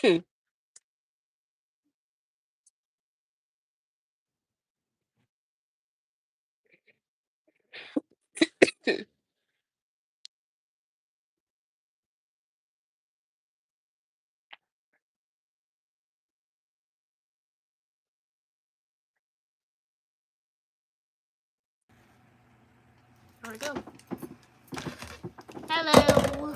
There we go. Hello.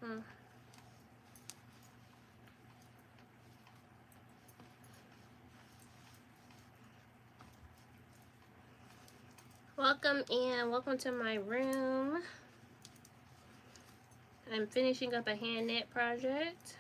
Mm. Welcome in. Welcome to my room. I'm finishing up a hand knit project.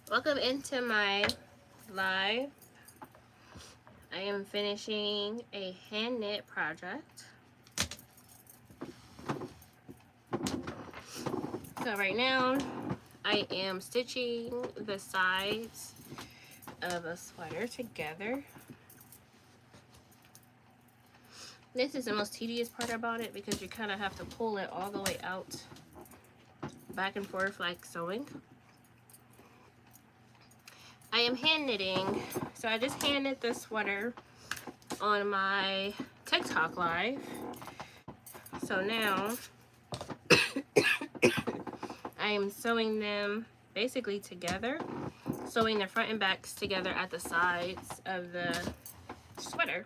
Welcome into my live. I am finishing a hand knit project. So right now I am stitching the sides of a sweater together. This is the most tedious part about it because you kind of have to pull it all the way out, back and forth like sewing. I am hand knitting, so I just hand knit this sweater on my TikTok live. So now I am sewing them basically together, sewing the front and backs together at the sides of the sweater.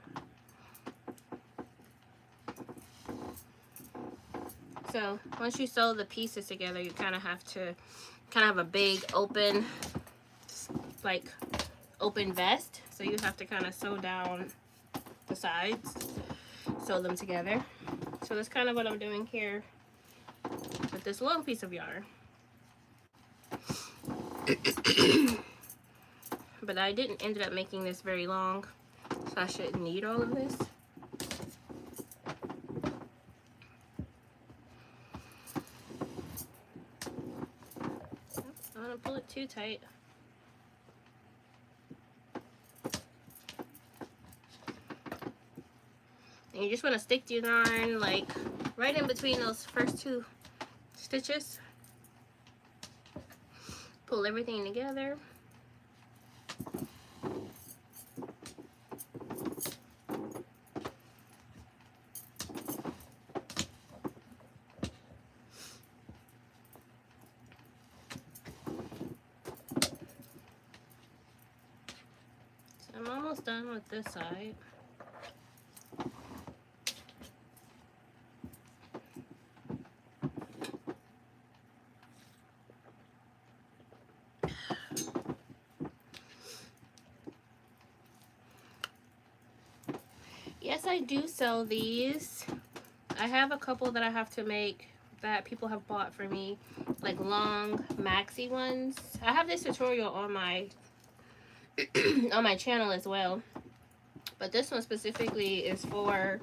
So once you sew the pieces together, you kind of have a big open, like open vest. So you have to kind of sew down the sides, sew them together. So that's kind of what I'm doing here with this long piece of yarn. But I didn't end up making this very long, so I shouldn't need all of this. I don't want to pull it too tight. And you just want to stick your yarn like right in between those first two stitches. Pull everything together. So I'm almost done with this side. Yes, I do sew these. I have a couple that I have to make that people have bought for me, like long maxi ones. I have this tutorial on my on my channel as well, but this one specifically is for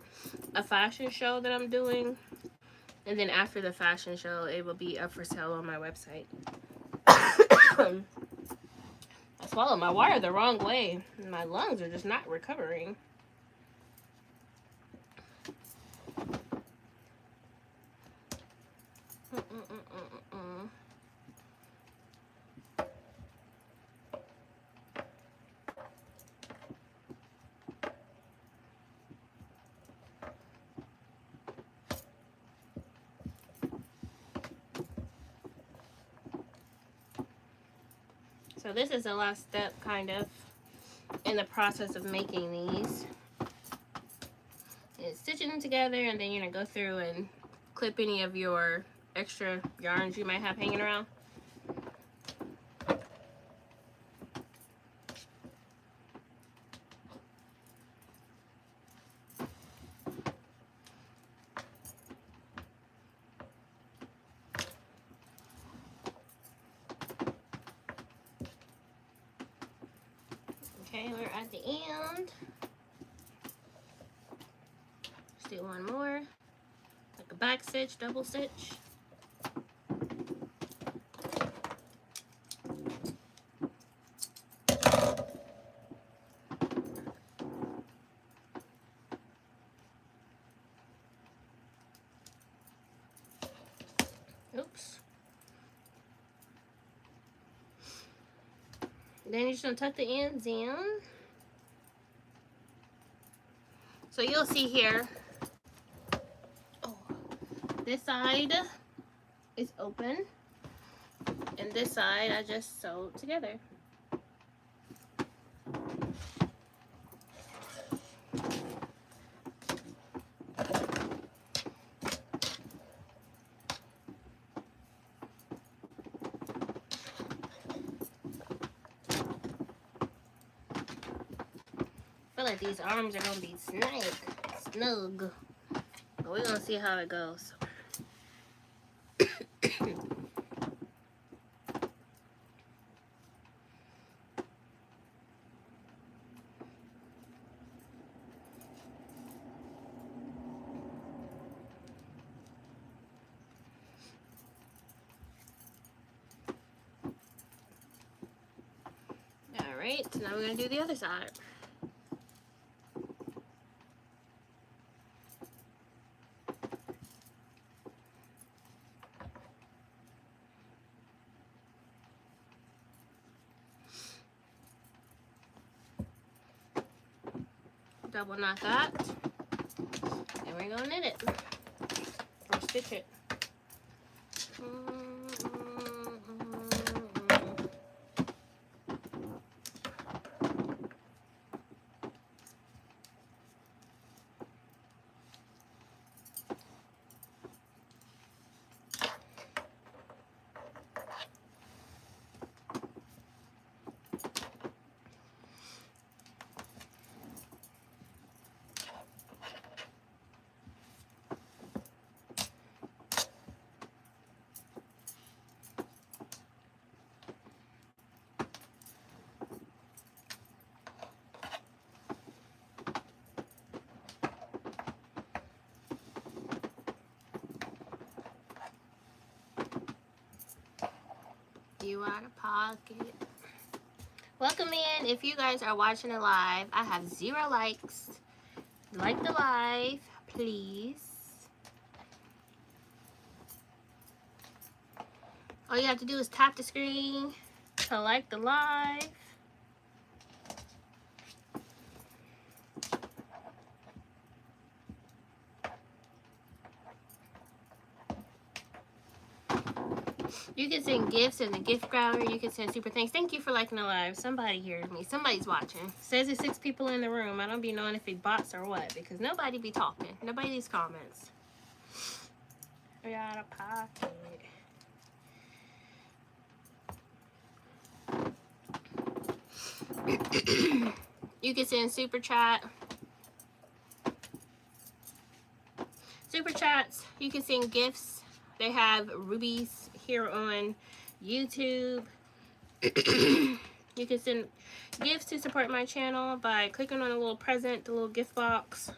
a fashion show that I'm doing, and then after the fashion show it will be up for sale on my website. I swallowed my water the wrong way. My lungs are just not recovering. So this is the last step, kind of, in the process of making these. Is stitching them together, and then you're gonna go through and clip any of your extra yarns you might have hanging around. Okay, we're at the end. Let's do one more, like a back stitch, double stitch. Oops. Then you're just gonna tuck the ends in. So you'll see here, oh, this side is open, and this side I just sewed together. I feel like these arms are gonna be snug, but we're gonna see how it goes. All right, so now we're gonna do the other side. Double knot that, and we're gonna knit it or stitch it. You out of pocket. Welcome in. If you guys are watching it live, I have 0 likes. Like the live, please. All you have to do is tap the screen to like the live. You can send gifts in the gift grabber. You can send super thanks. Thank you for liking the live. Somebody hears me. Somebody's watching. Says there's 6 people in the room. I don't be knowing if it bots or what, because nobody be talking. Nobody leaves comments. We're out of pocket. You can send super chat. Super chats. You can send gifts. They have rubies here on YouTube. You can send gifts to support my channel by clicking on the little present, the little gift box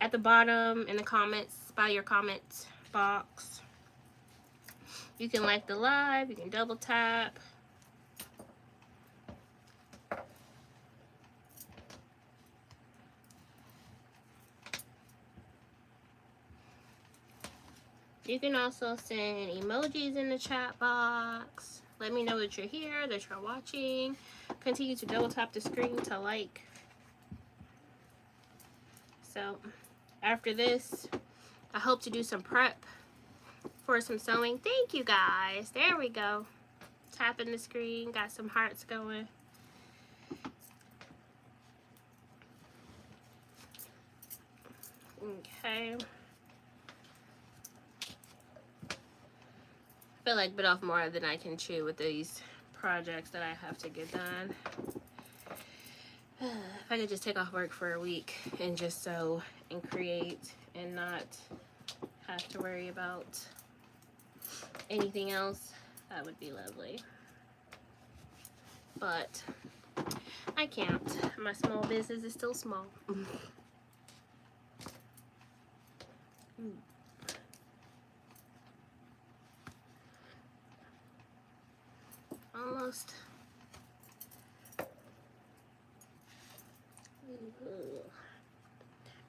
at the bottom in the comments, by your comments box. You can like the live, you can double tap. You can also send emojis in the chat box. Let me know that you're here, that you're watching. Continue to double tap the screen to like. So after this, I hope to do some prep for some sewing. Thank you guys. There we go. Tapping the screen, got some hearts going. Okay. I feel like bit off more than I can chew with these projects that I have to get done. If I could just take off work for a week and just sew and create and not have to worry about anything else, that would be lovely. But I can't. My small business is still small. Almost. I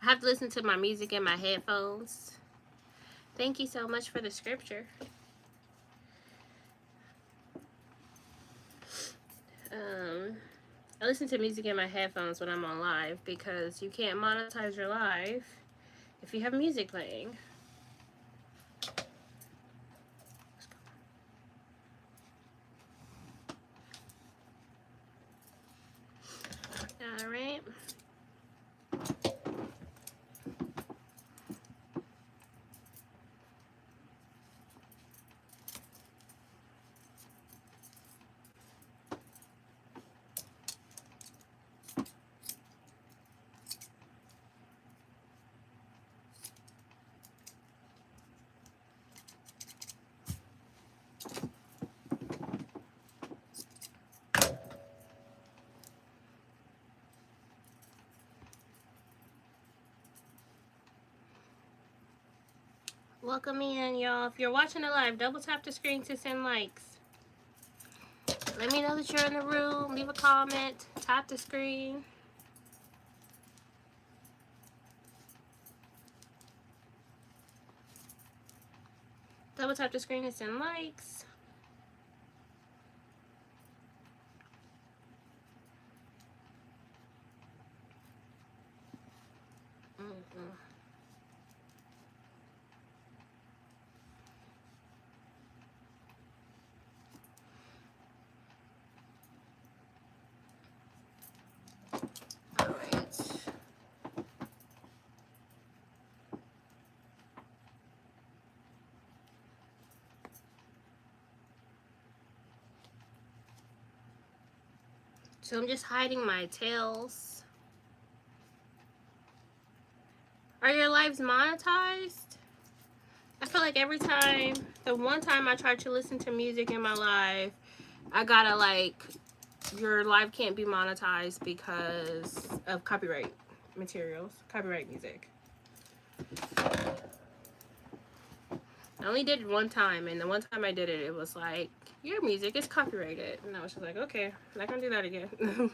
have to listen to my music in my headphones. Thank you so much for the scripture. I listen to music in my headphones when I'm on live because you can't monetize your live if you have music playing. All right. Welcome in, y'all. If you're watching the live, double tap the screen to send likes. Let me know that you're in the room. Leave a comment. Tap the screen. Double tap the screen to send likes. So I'm just hiding my tails. Are your lives monetized? I feel like every time, the one time I tried to listen to music in my live, I gotta like, your live can't be monetized because of copyright materials, copyright music. I only did it one time, and the one time I did it, it was like, your music is copyrighted. And I was just like, okay, I'm not gonna do that again.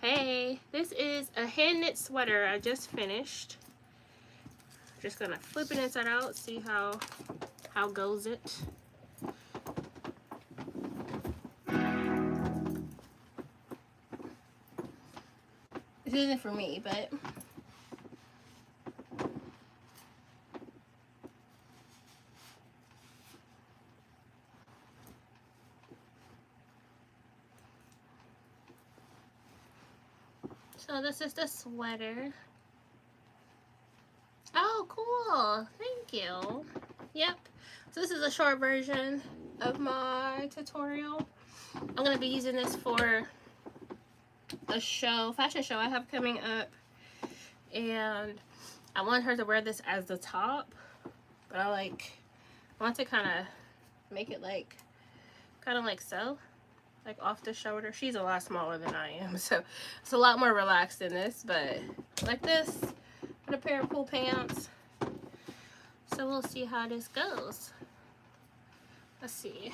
Hey, this is a hand knit sweater I just finished. Just gonna flip it inside out, see how goes it. This isn't for me, but so this is the sweater. Oh, cool. Thank you. Yep. So this is a short version of my tutorial. I'm going to be using this for a fashion show I have coming up. And I want her to wear this as the top. but I want to kind of make it like kind of like so, like off the shoulder. She's a lot smaller than I am, so it's a lot more relaxed than this, but like this with a pair of pool pants. So we'll see how this goes. Let's see.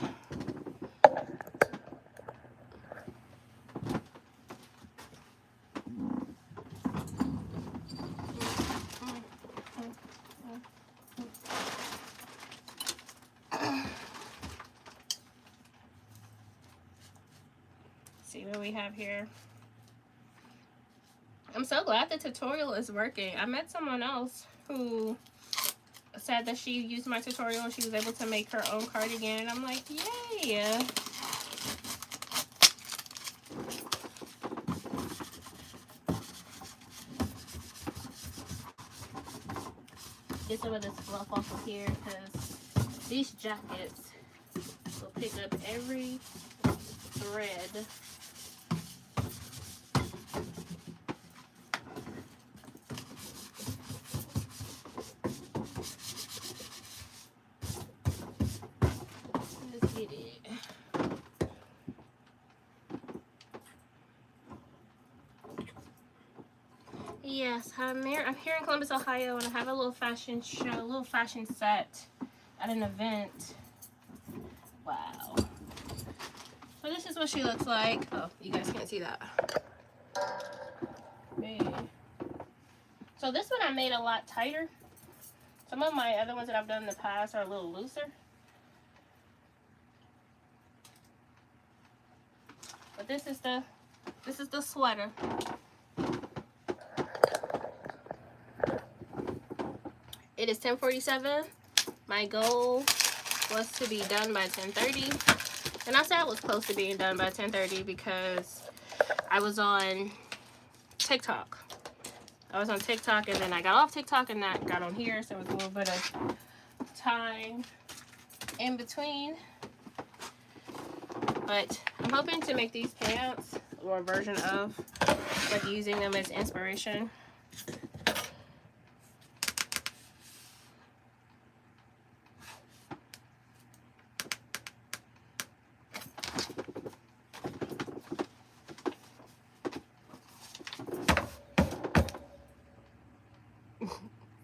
See what we have here. I'm so glad the tutorial is working. I met someone else who said that she used my tutorial and she was able to make her own cardigan, and I'm like, yay! Get some of this fluff off of here because these jackets will pick up every thread. Let's get it. Yes, I'm here in Columbus, Ohio, and I have a little fashion show, a little fashion set at an event. Wow. So this is what she looks like. Oh, you guys can't see that. So this one I made a lot tighter. Some of my other ones that I've done in the past are a little looser. But this is the sweater. It is 10:47. My goal was to be done by 10:30. And I said I was close to being done by 10:30 because I was on TikTok. I was on TikTok and then I got off TikTok and I got on here. So it was a little bit of time in between. But I'm hoping to make these pants, or a version of, like using them as inspiration.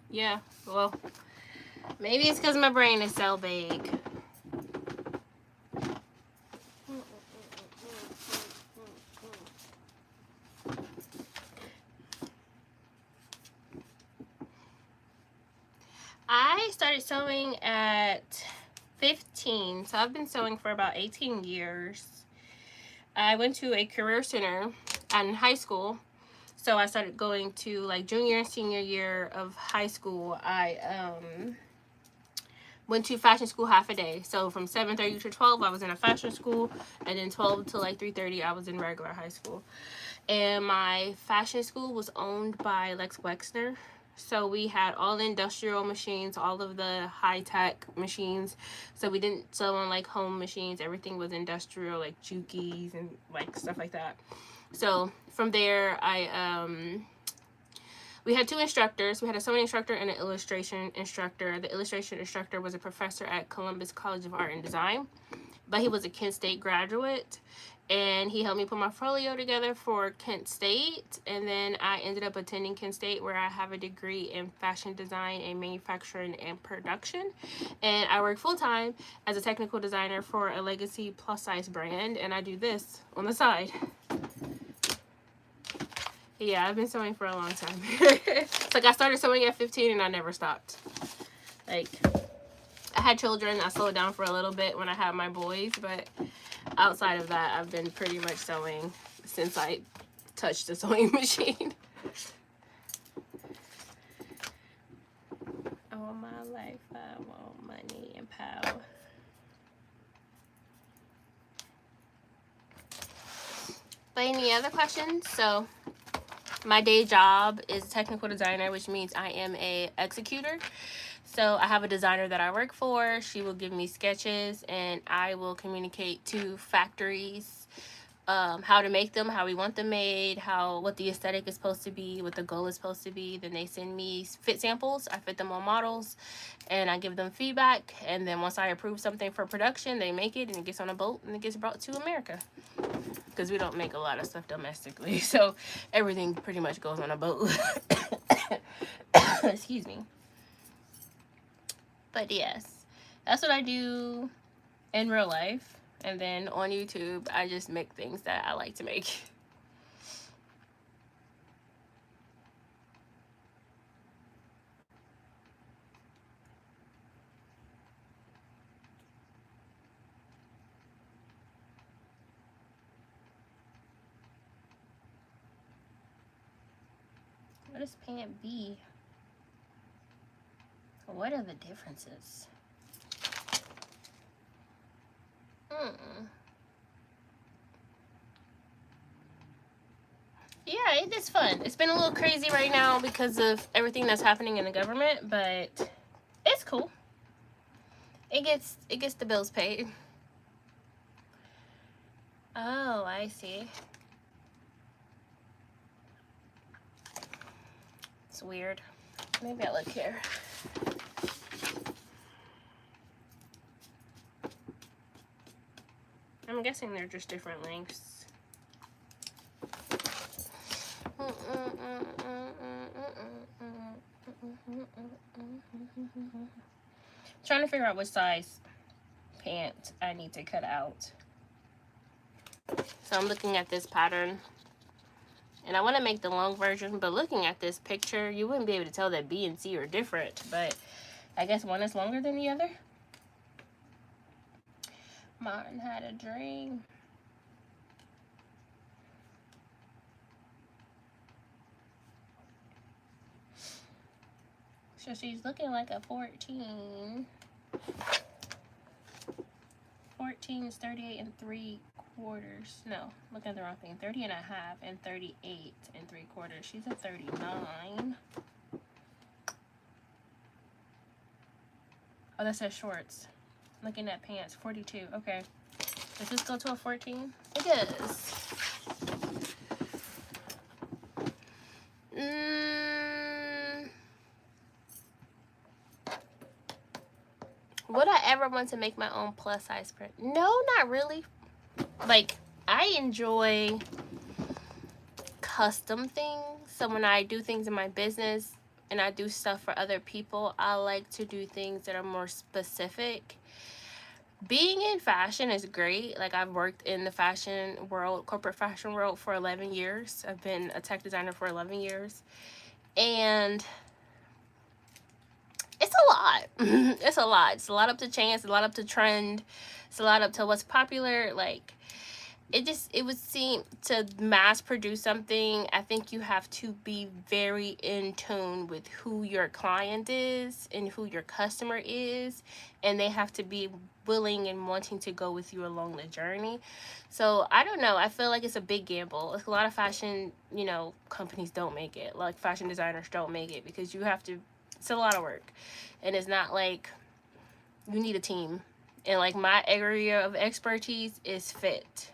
Yeah, well, maybe it's because my brain is so big. I started sewing at 15, so I've been sewing for about 18 years. I went to a career center in high school, so I started going to like junior and senior year of high school. I went to fashion school half a day, so from 7:30 to 12 I was in a fashion school, and then 12 to like 3:30 I was in regular high school. And my fashion school was owned by Lex Wexner. So we had all the industrial machines, all of the high-tech machines. So we didn't sew on like home machines. Everything was industrial, like Jukies and like stuff like that. So from there, we had two instructors. We had a sewing instructor and an illustration instructor. The illustration instructor was a professor at Columbus College of Art and Design, but he was a Kent State graduate. And he helped me put my portfolio together for Kent State. And then I ended up attending Kent State, where I have a degree in fashion design and manufacturing and production. And I work full-time as a technical designer for a legacy plus-size brand. And I do this on the side. Yeah, I've been sewing for a long time. It's like I started sewing at 15 and I never stopped. Like, I had children. I slowed down for a little bit when I had my boys, but outside of that, I've been pretty much sewing since I touched the sewing machine. All my life, I want money and power. But any other questions? So my day job is technical designer, which means I am a executor. So I have a designer that I work for. She will give me sketches and I will communicate to factories how to make them, how we want them made, what the aesthetic is supposed to be, what the goal is supposed to be. Then they send me fit samples. I fit them on models, and I give them feedback. And then once I approve something for production, they make it, and it gets on a boat, and it gets brought to America. Because we don't make a lot of stuff domestically, so everything pretty much goes on a boat. Excuse me. But yes, that's what I do in real life. And then on YouTube, I just make things that I like to make. What is pant B? What are the differences? Yeah, it is fun. It's been a little crazy right now because of everything that's happening in the government, but it's cool. It gets the bills paid. Oh, I see. It's weird. Maybe I look here. I'm guessing they're just different lengths. Trying to figure out what size pant I need to cut out. So I'm looking at this pattern, and I want to make the long version, but looking at this picture, you wouldn't be able to tell that B and C are different, but I guess one is longer than the other. Martin had a dream. So she's looking like a 14. 14 is 38 and 3/4. No, looking at the wrong thing. 30 and a half and 38 and 3/4. She's a 39. Oh, that says shorts. Looking at pants, 42. Okay. Does this go to a 14? It does. Would I ever want to make my own plus size print? No, not really. Like, I enjoy custom things. So when I do things in my business and I do stuff for other people, I like to do things that are more specific. Being in fashion is great. Like, I've worked in the fashion world, corporate fashion world, for 11 years. I've been a tech designer for 11 years. And it's a lot. It's a lot. It's a lot up to chance, a lot up to trend, it's a lot up to what's popular. Like, it would seem to mass produce something, I think you have to be very in tune with who your client is and who your customer is, and they have to be willing and wanting to go with you along the journey. So I don't know, I feel like it's a big gamble. Like, a lot of fashion, companies don't make it. Like, fashion designers don't make it because you have to, it's a lot of work, and it's not like you need a team. And like, my area of expertise is fit,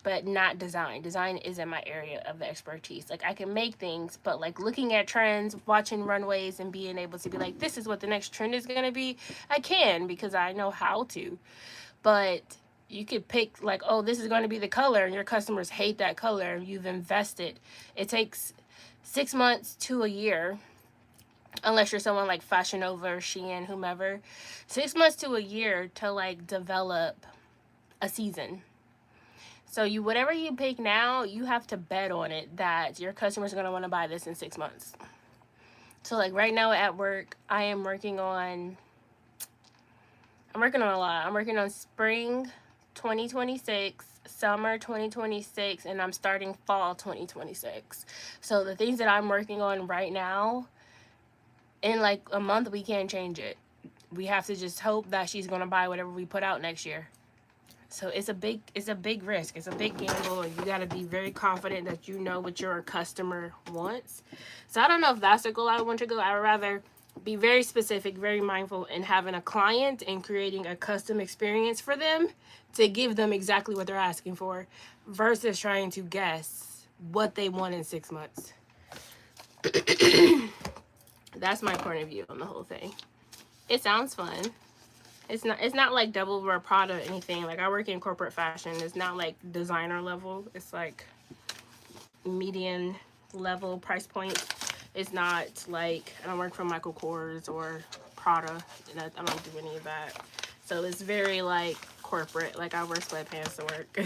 but not design. Design isn't my area of expertise. Like, I can make things, but like, looking at trends, watching runways, and being able to be like, this is what the next trend is gonna be, I can, because I know how to. But you could pick like, oh, this is going to be the color, and your customers hate that color, and you've invested. It takes 6 months to a year, unless you're someone like Fashion Nova or Shein, whomever. 6 months to a year to like develop a season. So whatever you pick now, you have to bet on it that your customers are going to want to buy this in 6 months. So like, right now at work, I'm working on a lot. I'm working on spring 2026, summer 2026, and I'm starting fall 2026. So the things that I'm working on right now, in like a month, we can't change it. We have to just hope that she's going to buy whatever we put out next year. So it's a big risk. It's a big gamble, and you got to be very confident that you know what your customer wants. So I don't know if that's the goal I want to go. I would rather be very specific, very mindful in having a client and creating a custom experience for them to give them exactly what they're asking for versus trying to guess what they want in 6 months. That's my point of view on the whole thing. It sounds fun. It's not like double or Prada or anything. Like, I work in corporate fashion. It's not like designer level. It's like median level price point. It's not like, I don't work for Michael Kors or Prada. And I don't do any of that. So it's very like corporate. Like, I wear sweatpants to work.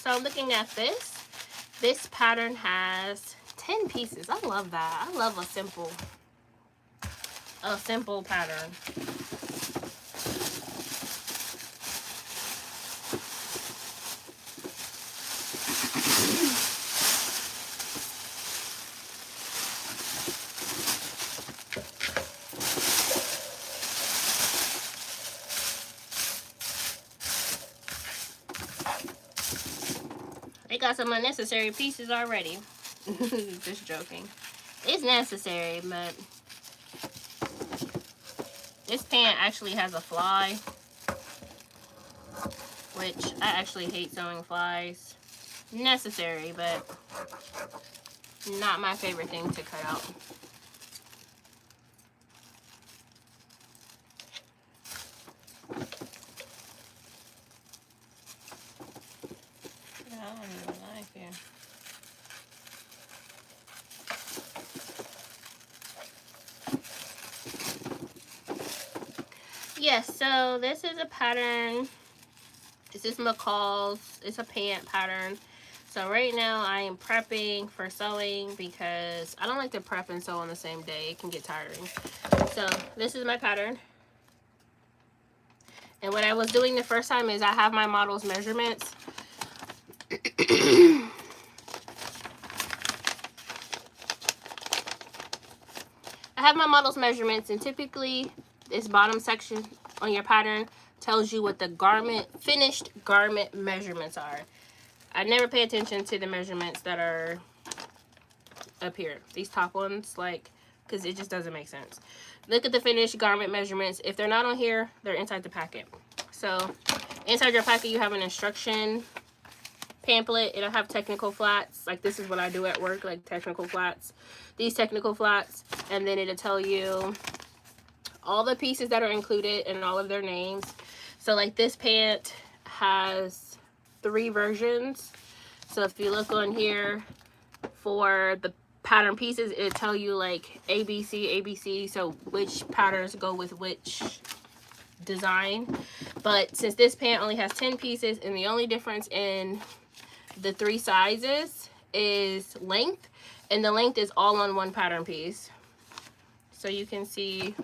So I'm looking at this. This pattern has 10 pieces. I love that. I love a simple pattern. They got some unnecessary pieces already. Just joking. It's necessary, but this pant actually has a fly, which I actually hate sewing flies. Necessary, but not my favorite thing to cut out. I don't even like it. Yes, so this is a pattern. This is McCall's. It's a pant pattern. So right now I am prepping for sewing because I don't like to prep and sew on the same day. It can get tiring. So this is my pattern. And what I was doing the first time is I have my model's measurements. I have my model's measurements, and typically this bottom section on your pattern tells you what the finished garment measurements are. I never pay attention to the measurements that are up here. These top ones, like, because it just doesn't make sense. Look at the finished garment measurements. If they're not on here, they're inside the packet. So inside your packet, you have an instruction pamphlet. It'll have technical flats. Like, this is what I do at work, like technical flats. These technical flats, and then it'll tell you all the pieces that are included and all of their names. So like this pant has 3 versions. So if you look on here for the pattern pieces, it'll tell you like ABC, ABC, so which patterns go with which design. But since this pant only has 10 pieces and the only difference in the 3 sizes is length, and the length is all on one pattern piece. So you can see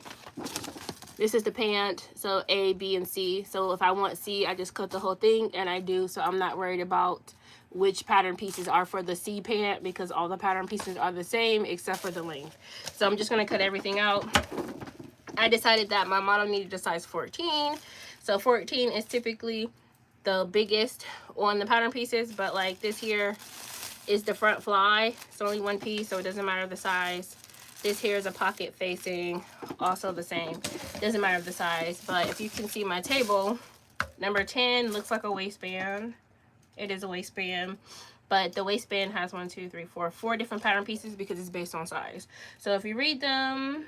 this is the pant, so A, B, and C. So if I want C, I just cut the whole thing, and I do, so I'm not worried about which pattern pieces are for the C pant because all the pattern pieces are the same except for the length. So I'm just gonna cut everything out. I decided that my model needed a size 14. So 14 is typically the biggest on the pattern pieces, but like this here is the front fly. It's only 1 piece, so it doesn't matter the size. This here is a pocket facing, also the same. Doesn't matter the size, but if you can see my table, number 10 looks like a waistband. It is a waistband, but the waistband has 1, 2, 3, 4, 4 different pattern pieces because it's based on size. So if you read them,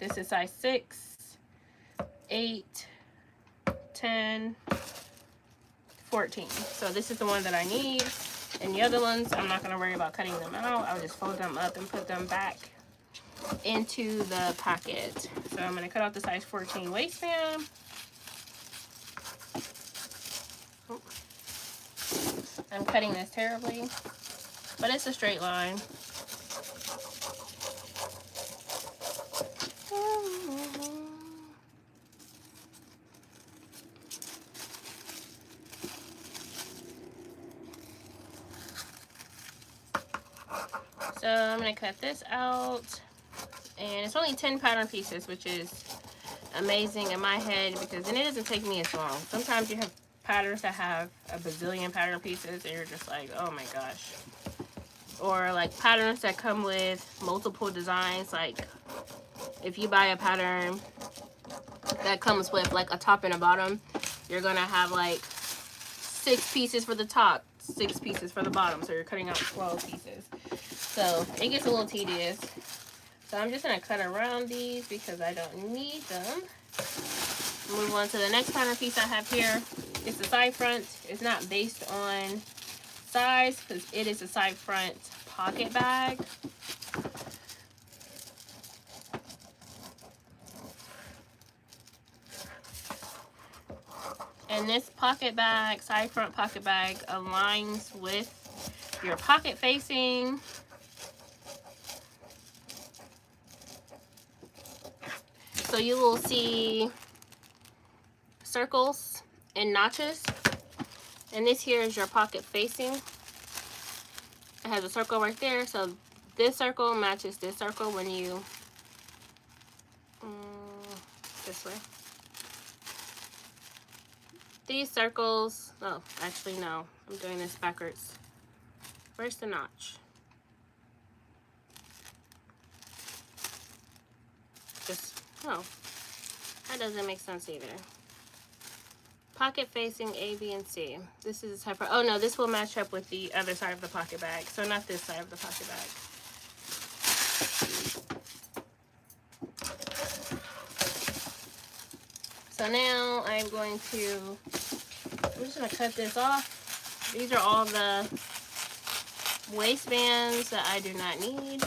this is size 6, 8, 10, 14. So this is the one that I need. And the other ones, I'm not going to worry about cutting them out. I'll just fold them up and put them back into the pocket. So I'm going to cut out the size 14 waistband. Oh. I'm cutting this terribly, but it's a straight line. So I'm going to cut this out, and it's only 10 pattern pieces, which is amazing in my head because then it doesn't take me as long. Sometimes you have patterns that have a bazillion pattern pieces and you're just like, oh my gosh. Or like patterns that come with multiple designs. Like if you buy a pattern that comes with like a top and a bottom, you're gonna have like 6 pieces for the top, 6 pieces for the bottom, so you're cutting out 12 pieces. So it gets a little tedious. So I'm just gonna cut around these because I don't need them. Move on to the next pattern piece I have here. It's the side front. It's not based on size because it is a side front pocket bag. And this pocket bag, side front pocket bag, aligns with your pocket facing. So you will see circles and notches. And this here is your pocket facing. It has a circle right there. So this circle matches this circle when you, this way. These circles, oh, actually no, I'm doing this backwards. Where's the notch? Just, oh, that doesn't make sense either. Pocket facing A, B, and C. This is a type of, oh no, this will match up with the other side of the pocket bag. So not this side of the pocket bag. So now I'm just gonna cut this off. These are all the waistbands that I do not need.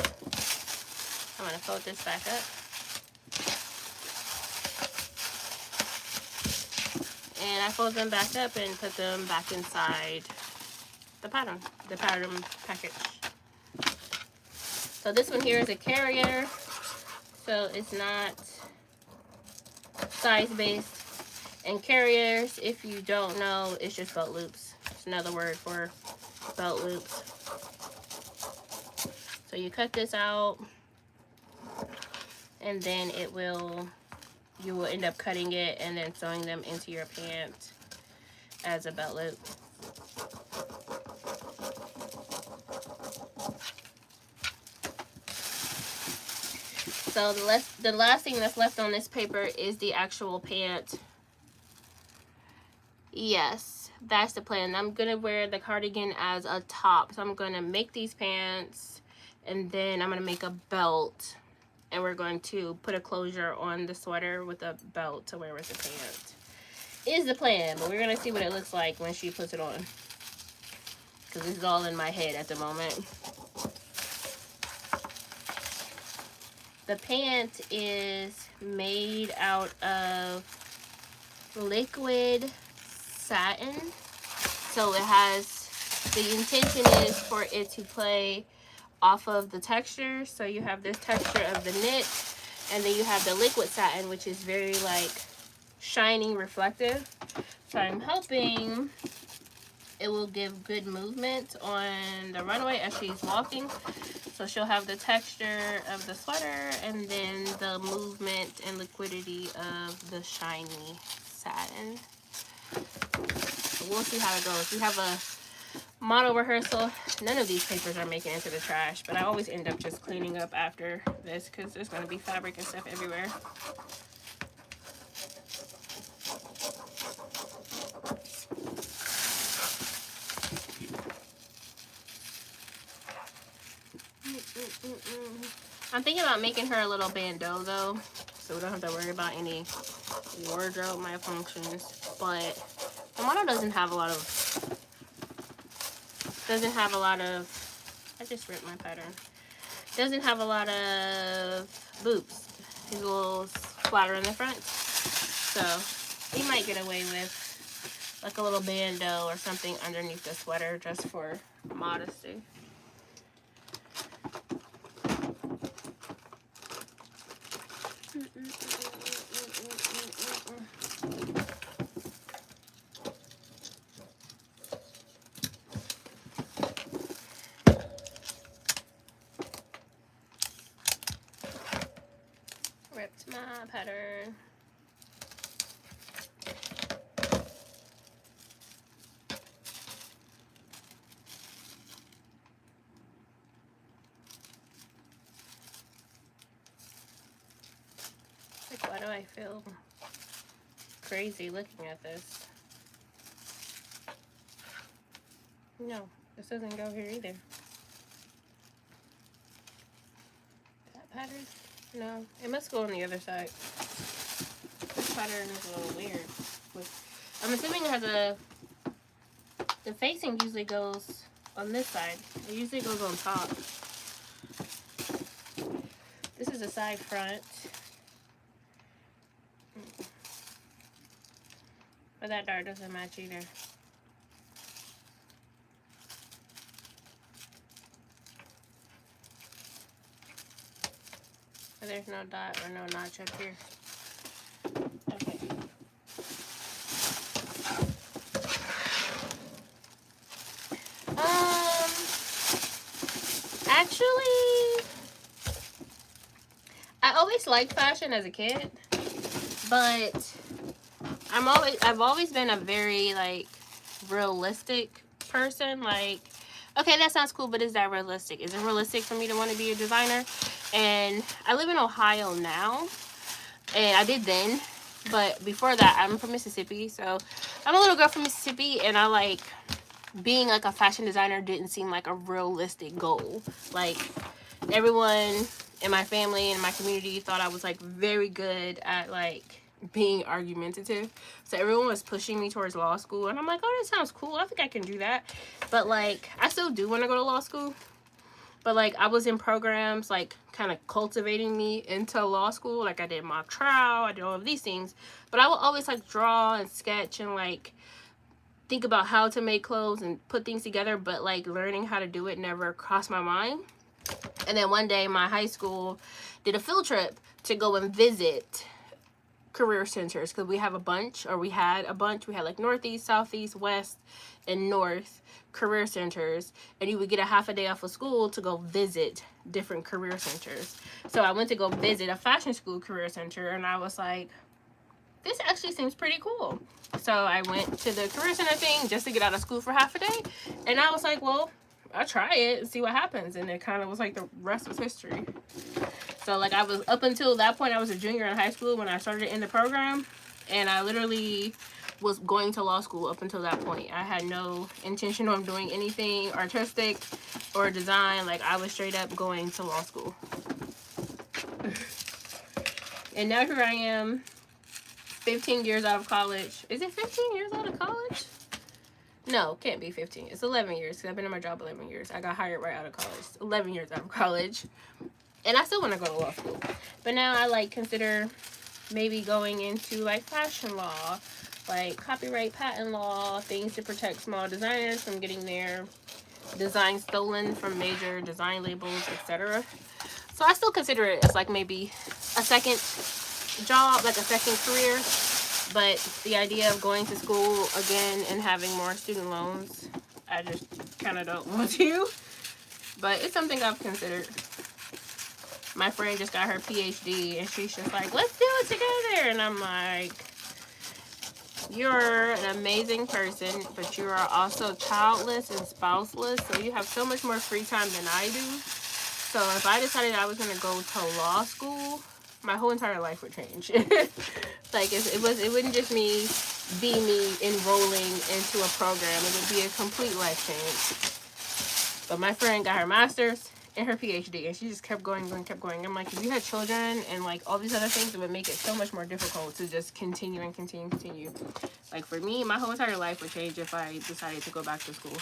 I'm gonna fold this back up. And I fold them back up and put them back inside the pattern package. So this one here is a carrier. So it's not size based. And carriers, if you don't know, it's just belt loops. It's another word for belt loops. So you cut this out, and then you will end up cutting it and then sewing them into your pant as a belt loop. So the last thing that's left on this paper is the actual pant. Yes, that's the plan. I'm gonna wear the cardigan as a top. So I'm gonna make these pants, and then I'm gonna make a belt, and we're going to put a closure on the sweater with a belt to wear with the pant. Is the plan, but we're gonna see what it looks like when she puts it on, because this is all in my head at the moment. The pant is made out of liquid satin, so it has, the intention is for it to play off of the texture. So you have this texture of the knit, and then you have the liquid satin, which is very like shiny, reflective. So I'm hoping it will give good movement on the runway as she's walking. So she'll have the texture of the sweater and then the movement and liquidity of the shiny satin. So we'll see how it goes. We have a model rehearsal. None of these papers are making it into the trash, but I always end up just cleaning up after this because there's going to be fabric and stuff everywhere. I'm thinking about making her a little bandeau though, so we don't have to worry about any wardrobe malfunctions. But the model doesn't have a lot of, I just ripped my pattern. Doesn't have a lot of boobs. These little flatter in the front. So we might get away with like a little bandeau or something underneath the sweater just for modesty. Ripped my pattern. Why do I feel crazy looking at this? No, this doesn't go here either. That pattern? No, it must go on the other side. This pattern is a little weird. I'm assuming it has the facing usually goes on this side. It usually goes on top. This is a side front. But that dart doesn't match either. But there's no dot or no notch up here. Okay. Actually, I always liked fashion as a kid, but I've always been a very like realistic person. Like, okay, that sounds cool, but is that realistic? Is it realistic for me to want to be a designer? And I live in Ohio now, and I did then, but before that, I'm from Mississippi, so I'm a little girl from Mississippi, and I like being like a fashion designer didn't seem like a realistic goal. Like, everyone in my family and my community thought I was like very good at like being argumentative, so everyone was pushing me towards law school, and I'm like, oh, that sounds cool, I think I can do that. But like, I still do want to go to law school, but like, I was in programs like kind of cultivating me into law school. Like, I did mock trial, I did all of these things, but I would always like draw and sketch and like think about how to make clothes and put things together, but like learning how to do it never crossed my mind. And then one day my high school did a field trip to go and visit career centers, because we had a bunch. We had like Northeast, Southeast, West, and North career centers, and you would get a half a day off of school to go visit different career centers. So I went to go visit a fashion school career center, and I was like, this actually seems pretty cool. So I went to the career center thing just to get out of school for half a day, and I was like, well, I'll try it and see what happens. And it kind of was like the rest was history. So like, I was, up until that point, I was a junior in high school when I started in the program, and I literally was going to law school up until that point. I had no intention of doing anything artistic or design. Like, I was straight up going to law school. And now here I am, 15 years out of college. Is it 15 years out of college? No, can't be 15. It's 11 years, because I've been in my job 11 years. I got hired right out of college. 11 years out of college. And I still want to go to law school. But now I like consider maybe going into like fashion law, like copyright, patent law, things to protect small designers from getting their design stolen from major design labels, etc. So I still consider it as like maybe a second job, like a second career. But the idea of going to school again and having more student loans, I just kind of don't want to. But it's something I've considered. My friend just got her PhD, and she's just like, let's do it together. And I'm like, you're an amazing person, but you are also childless and spouseless, so you have so much more free time than I do. So if I decided I was going to go to law school, my whole entire life would change. Like, it wouldn't just be me enrolling into a program. It would be a complete life change. But my friend got her master's and her PhD, and she just kept going. I'm like, if you had children and like all these other things, it would make it so much more difficult to just continue. Like, for me, my whole entire life would change if I decided to go back to school.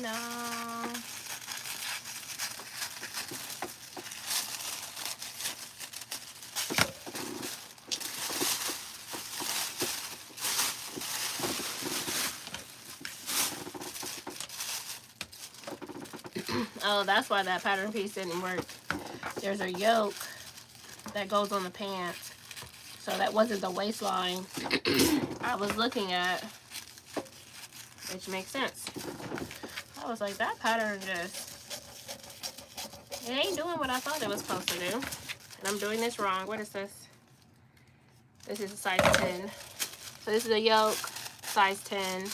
No. Oh, that's why that pattern piece didn't work. There's a yoke that goes on the pants. So that wasn't the waistline I was looking at, which makes sense. I was like, that pattern it ain't doing what I thought it was supposed to do. And I'm doing this wrong. What is this? This is a size 10. So this is a yoke, size 10.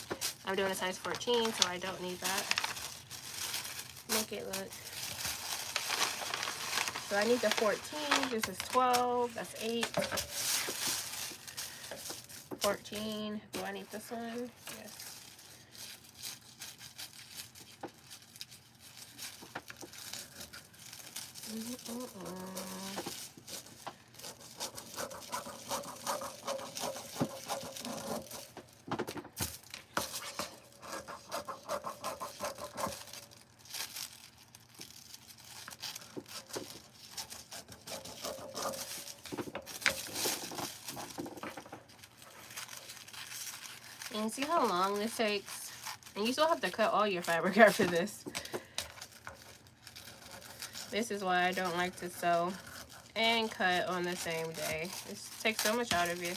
I'm doing a size 14, so I don't need that. Make it look. So I need the 14. This is 12. That's 8. 14. Do I need this one? Yes. And see how long this takes? And you still have to cut all your fabric after this. This is why I don't like to sew and cut on the same day. It takes so much out of you.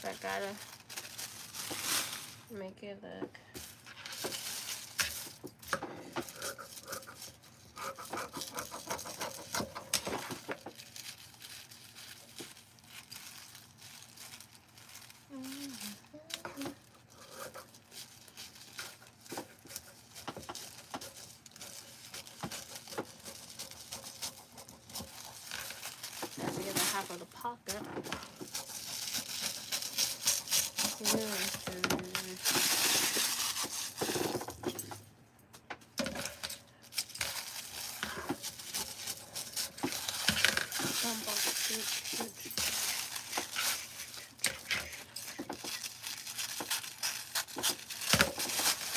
I gotta make it look. Half of the pocket.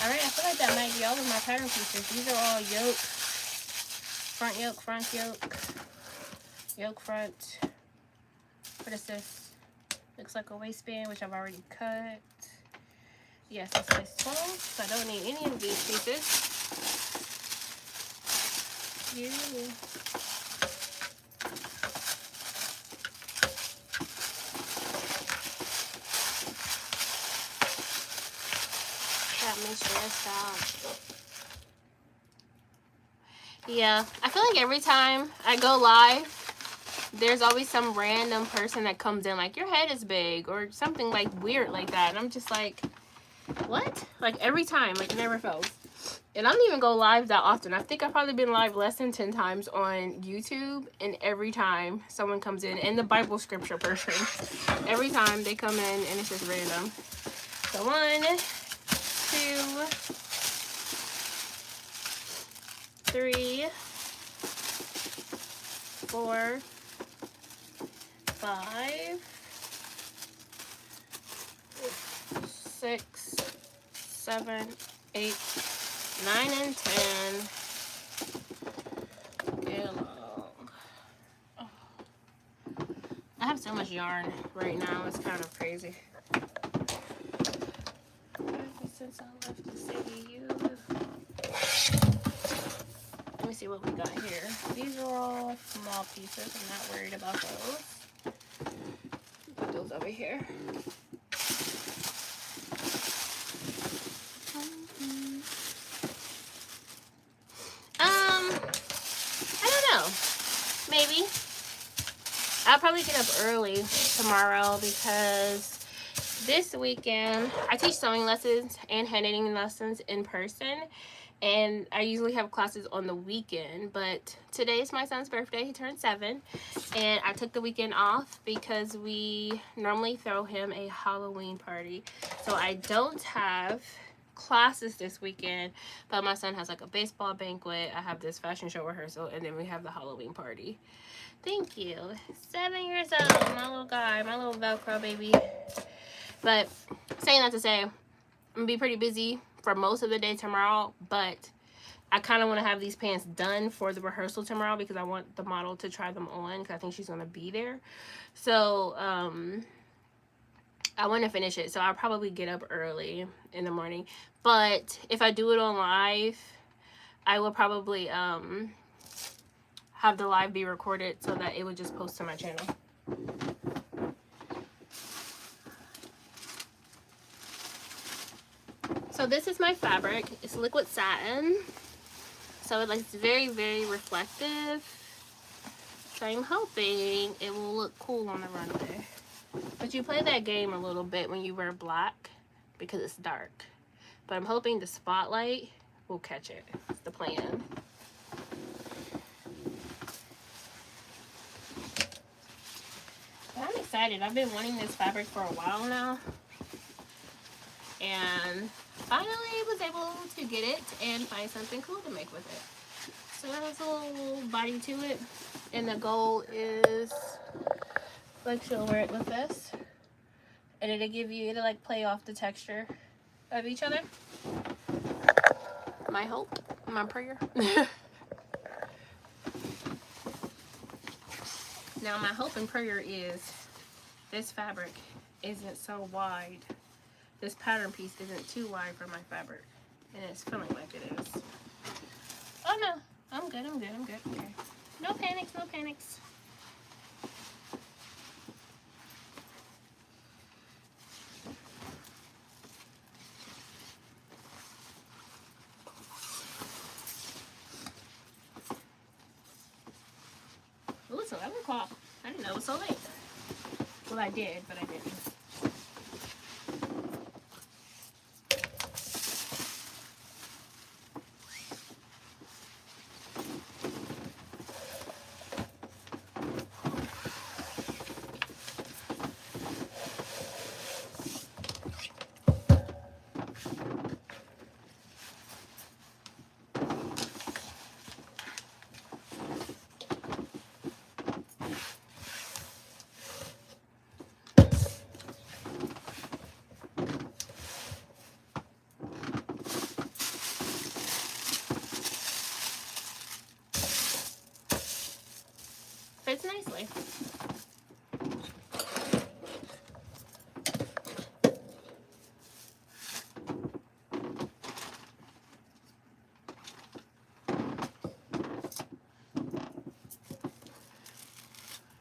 Alright, I feel like that might be all of my pattern pieces. These are all yoke, front yoke, yoke front. What is this? Looks like a waistband, which I've already cut. Yes, it's size 12, so I don't need any of these pieces. Yeah. Got me stressed out. Yeah, I feel like every time I go live, there's always some random person that comes in like, your head is big, or something like weird like that. And I'm just like, what? Like every time, like never fails. And I don't even go live that often. I think I've probably been live less than 10 times on YouTube. And every time someone comes in, and the Bible scripture person, every time they come in and it's just random. So 1, 2, 3, 4, 5, 6, 7, 8, 9, and 10. Get along. Oh. I have so much yarn right now, it's kind of crazy. Since I left to see you. Let me see what we got here. These are all small pieces. I'm not worried about those. Put those over here. I don't know. Maybe. I'll probably get up early tomorrow because this weekend I teach sewing lessons and hand knitting lessons in person. And I usually have classes on the weekend, but today is my son's birthday. He turned 7, and I took the weekend off because we normally throw him a Halloween party. So I don't have classes this weekend, but my son has like a baseball banquet. I have this fashion show rehearsal, and then we have the Halloween party. Thank you. 7 years old, my little guy, my little Velcro baby. But saying that to say, I'm gonna be pretty busy for most of the day tomorrow, but I kind of want to have these pants done for the rehearsal tomorrow because I want the model to try them on because I think she's going to be there. So I want to finish it, so I'll probably get up early in the morning. But if I do it on live, I will probably have the live be recorded so that it would just post to my channel. So this is my fabric. It's liquid satin. So it's very, very reflective. So I'm hoping it will look cool on the runway. But you play that game a little bit when you wear black because it's dark. But I'm hoping the spotlight will catch it. That's the plan. But I'm excited. I've been wanting this fabric for a while now. And finally was able to get it and find something cool to make with it. So it has a little body to it. And the goal is, like, she'll wear it with this. And it'll like play off the texture of each other. My hope, my prayer. Now my hope and prayer is this fabric isn't so wide. This pattern piece isn't too wide for my fabric. And it's feeling like it is. Oh no, I'm good. Okay. No panics, no panics. Ooh, it's 11 o'clock. I didn't know it was so late. Well, I did, but I didn't. Fits nicely.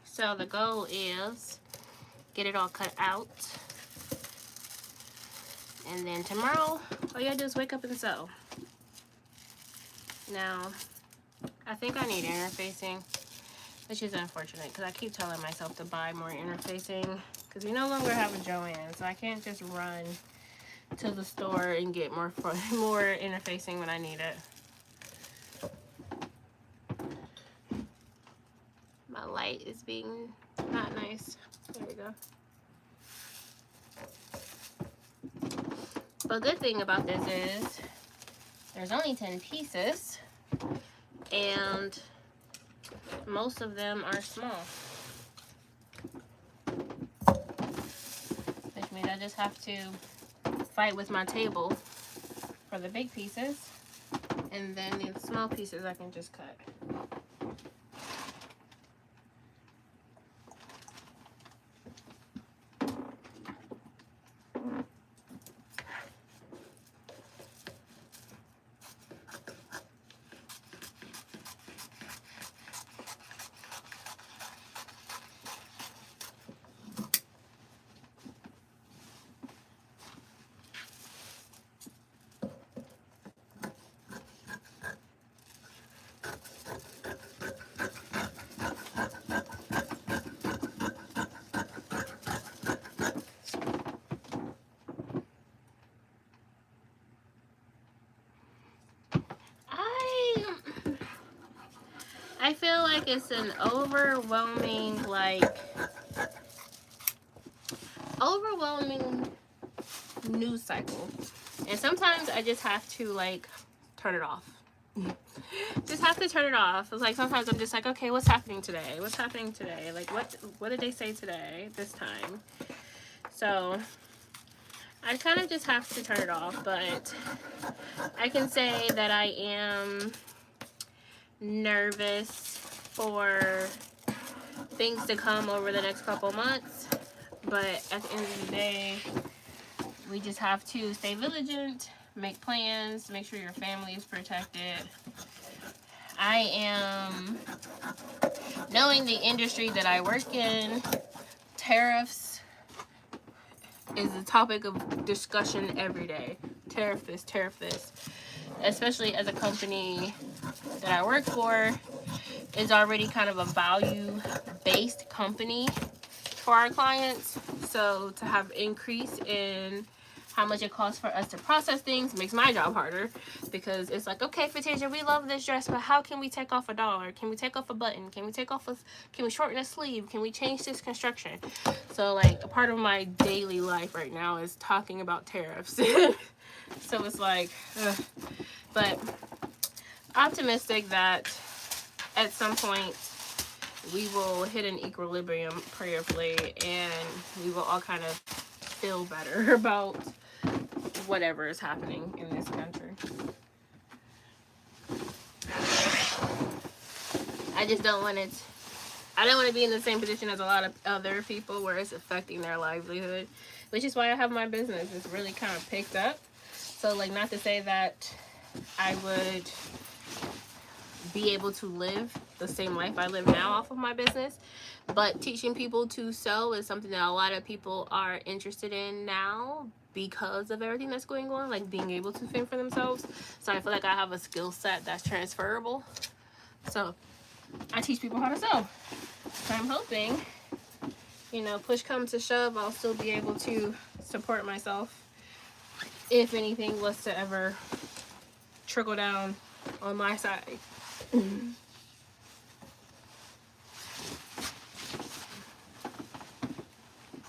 So the goal is get it all cut out. And then tomorrow, all you gotta do is wake up and sew. Now, I think I need interfacing, which is unfortunate because I keep telling myself to buy more interfacing because we no longer have a Joann, so I can't just run to the store and get more interfacing when I need it. My light is being not nice. There we go. But good thing about this is there's only 10 pieces and most of them are small. Which means I just have to fight with my table for the big pieces, and then the small pieces I can just cut. I feel like it's an overwhelming news cycle. And sometimes I just have to turn it off. Just have to turn it off. It's like sometimes I'm just like, okay, what's happening today? What's happening today? Like what did they say today, this time? So I kind of just have to turn it off, but I can say that I am nervous for things to come over the next couple months, but at the end of the day, we just have to stay vigilant, make plans, make sure your family is protected. I am, knowing the industry that I work in, tariffs is a topic of discussion every day. Tariff this, especially as a company that I work for. is already kind of a value-based company for our clients. So to have increase in how much it costs for us to process things makes my job harder, because it's like, okay, Fantasia, we love this dress, but how can we take off $1? Can we take off a button? Can we shorten a sleeve? Can we change this construction? So like a part of my daily life right now is talking about tariffs. So it's like, ugh. But optimistic that at some point we will hit an equilibrium prayerfully, and we will all kind of feel better about whatever is happening in this country. I just don't want it. I don't want to be in the same position as a lot of other people where it's affecting their livelihood, which is why I have my business. It's really kind of picked up. So like, not to say that I would be able to live the same life I live now off of my business, but teaching people to sew is something that a lot of people are interested in now because of everything that's going on, like being able to fend for themselves. So I feel like I have a skill set that's transferable. So I teach people how to sew. So I'm hoping, you know, push comes to shove, I'll still be able to support myself if anything was to ever trickle down on my side.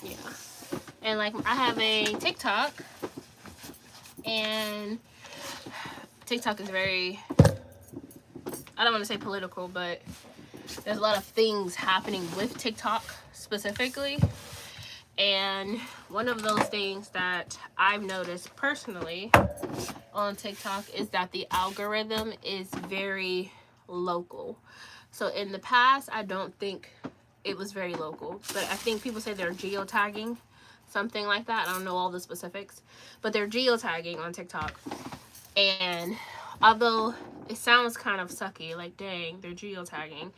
Yeah. And like, I have a TikTok, and TikTok is very, I don't want to say political, but there's a lot of things happening with TikTok specifically. And one of those things that I've noticed personally on TikTok is that the algorithm is very local. So in the past, I don't think it was very local, but I think people say they're geotagging, something like that. I don't know all the specifics, but they're geotagging on TikTok. And although it sounds kind of sucky, like, dang, they're geotagging,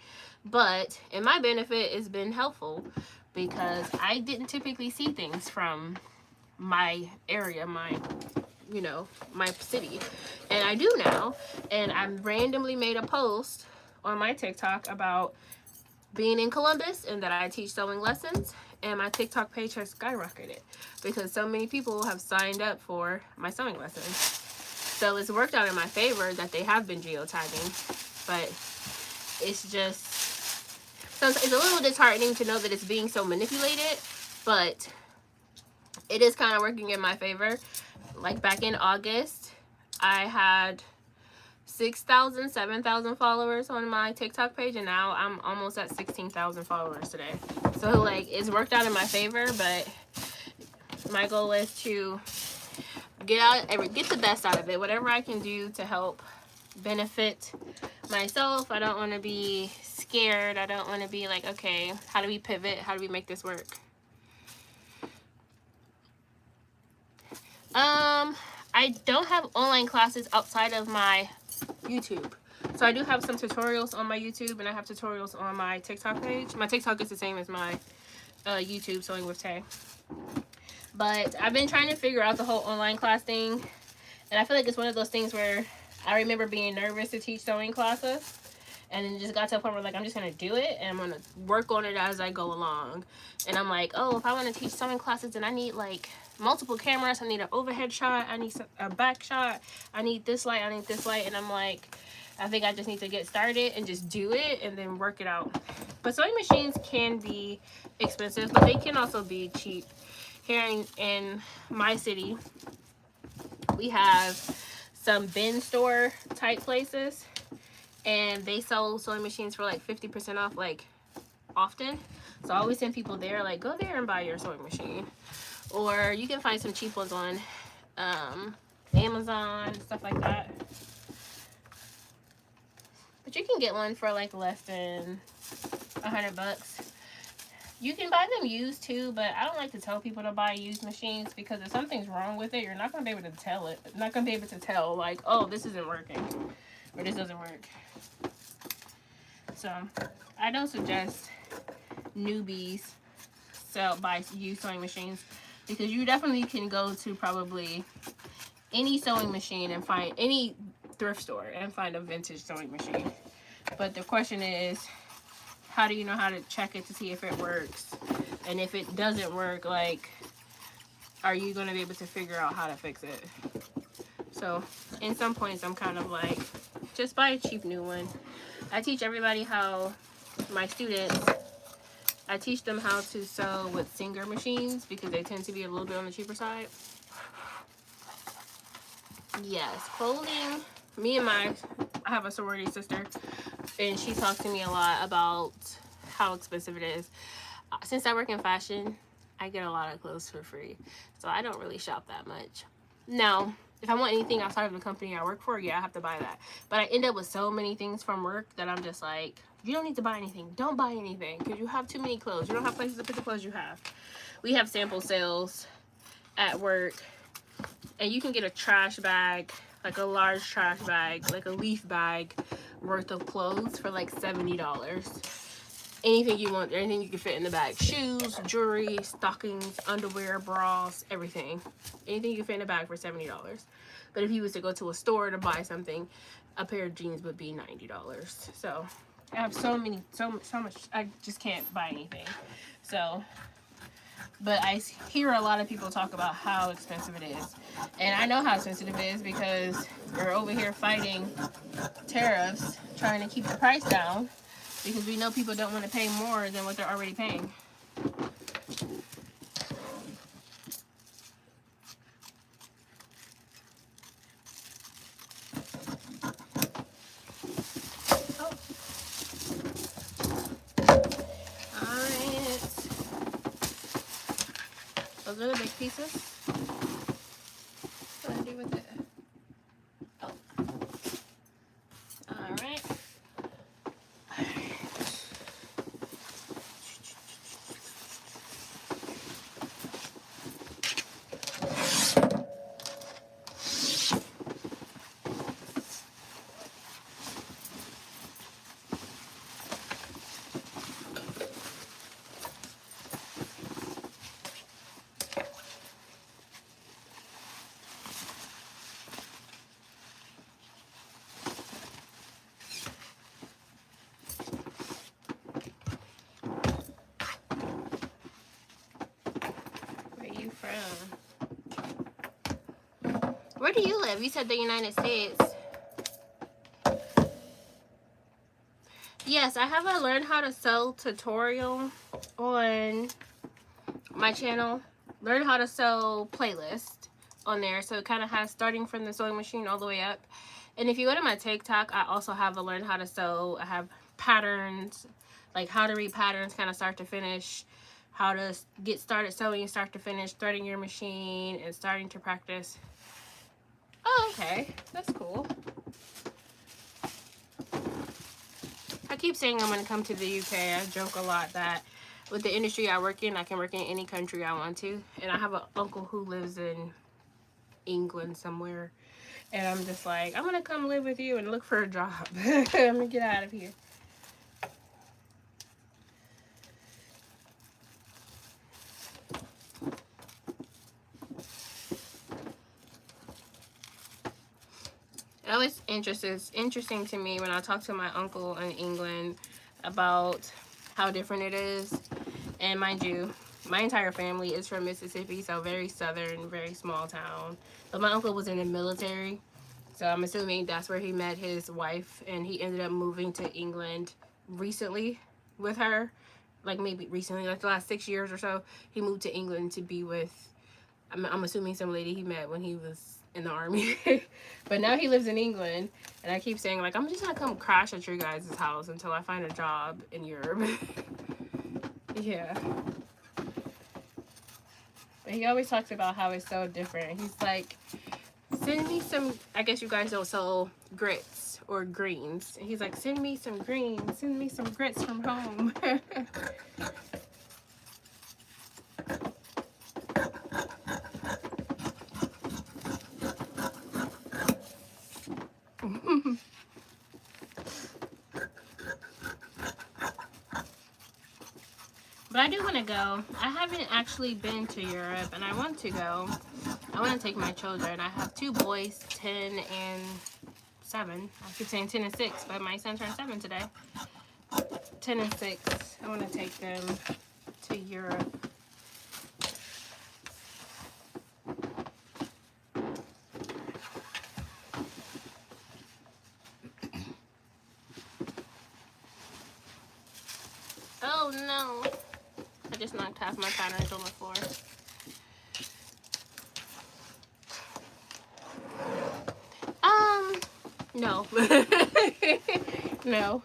but in my benefit, it's been helpful, because I didn't typically see things from my area, my, you know, my city, and I do now. And I randomly made a post on my TikTok about being in Columbus and that I teach sewing lessons, and my TikTok page has skyrocketed because so many people have signed up for my sewing lessons. So it's worked out in my favor that they have been geotagging, but it's just, so it's a little disheartening to know that it's being so manipulated, but it is kind of working in my favor. Like back in August, I had 6,000, 7,000 followers on my TikTok page, and now I'm almost at 16,000 followers today. So like, it's worked out in my favor, but my goal is to get the best out of it, whatever I can do to help benefit myself. I don't want to be scared. I don't want to be like, okay, how do we pivot? How do we make this work? I don't have online classes outside of my YouTube. So I do have some tutorials on my YouTube, and I have tutorials on my TikTok page. My TikTok is the same as my YouTube, Sewing with Tay. But I've been trying to figure out the whole online class thing, and I feel like it's one of those things where I remember being nervous to teach sewing classes, and then just got to a point where like, I'm just gonna do it, and I'm gonna work on it as I go along. And I'm like, oh, if I want to teach sewing classes, then I need like multiple cameras. I need an overhead shot, I need a back shot, I need this light, I need this light. And I'm like, I think I just need to get started and just do it and then work it out. But sewing machines can be expensive, but they can also be cheap. Here in my city, we have some bin store type places, and they sell sewing machines for like 50% off, like often. So I always send people there, like, go there and buy your sewing machine. Or you can find some cheap ones on Amazon, stuff like that. But you can get one for like less than $100. You can buy them used too, but I don't like to tell people to buy used machines, because if something's wrong with it, you're not going to be able to tell it. Not going to be able to tell, like, oh, this isn't working, or this doesn't work. So I don't suggest newbies buy used sewing machines, because you definitely can go to probably any sewing machine and find any thrift store and find a vintage sewing machine. But the question is, how do you know how to check it to see if it works? And if it doesn't work, like, are you going to be able to figure out how to fix it? So in some points, I'm kind of like, just buy a cheap new one. I teach everybody how, my students, I teach them how to sew with Singer machines because they tend to be a little bit on the cheaper side. Yes, clothing. I have a sorority sister, and she talks to me a lot about how expensive it is. Since I work in fashion, I get a lot of clothes for free, so I don't really shop that much. Now, if I want anything outside of the company I work for, yeah, I have to buy that. But I end up with so many things from work that I'm just like, you don't need to buy anything. Don't buy anything because you have too many clothes. You don't have places to put the clothes you have. We have sample sales at work, and you can get a trash bag, like a large trash bag, like a leaf bag worth of clothes for like $70. Anything you want, anything you can fit in the bag. Shoes, jewelry, stockings, underwear, bras, everything. Anything you can fit in a bag for $70. But if you was to go to a store to buy something, a pair of jeans would be $90. So I have so much, I just can't buy anything. So, but I hear a lot of people talk about how expensive it is. And I know how expensive it is because we're over here fighting tariffs, trying to keep the price down because we know people don't want to pay more than what they're already paying. Alright. Those are the big pieces. What do I do with it? Oh. Alright. Where do you live? You said the United States. Yes, I have a learn how to sew tutorial on my channel. Learn how to sew playlist on there. So it kind of has starting from the sewing machine all the way up. And if you go to my TikTok, I also have a learn how to sew. I have patterns, like how to read patterns kind of start to finish, how to get started sewing start to finish, starting your machine and starting to practice. Oh, okay. That's cool. I keep saying I'm going to come to the UK. I joke a lot that with the industry I work in, I can work in any country I want to. And I have an uncle who lives in England somewhere. And I'm just like, I'm going to come live with you and look for a job. I'm going to get out of here. It always interesting to me when I talk to my uncle in England about how different it is. And mind you, my entire family is from Mississippi, so very southern, very small town. But my uncle was in the military, so I'm assuming that's where he met his wife, and he ended up moving to England recently with her. Like maybe recently, like the last 6 years or so, he moved to England to be with, I'm assuming some lady he met when he was in the army. But now he lives in England, and I keep saying, like, I'm just gonna come crash at your guys' house until I find a job in Europe. Yeah. But he always talks about how it's so different. He's like, send me some, I guess you guys don't sell grits or greens. And he's like, send me some greens, send me some grits from home. But I do want to go. I haven't actually been to Europe, and I want to go. I want to take my children. I have 2 boys, 10 and 7. I keep saying 10 and 6, but my son turned 7 today. 10 and 6. I want to take them to Europe. Oh no. I just knocked half my patterns on the floor. No. No.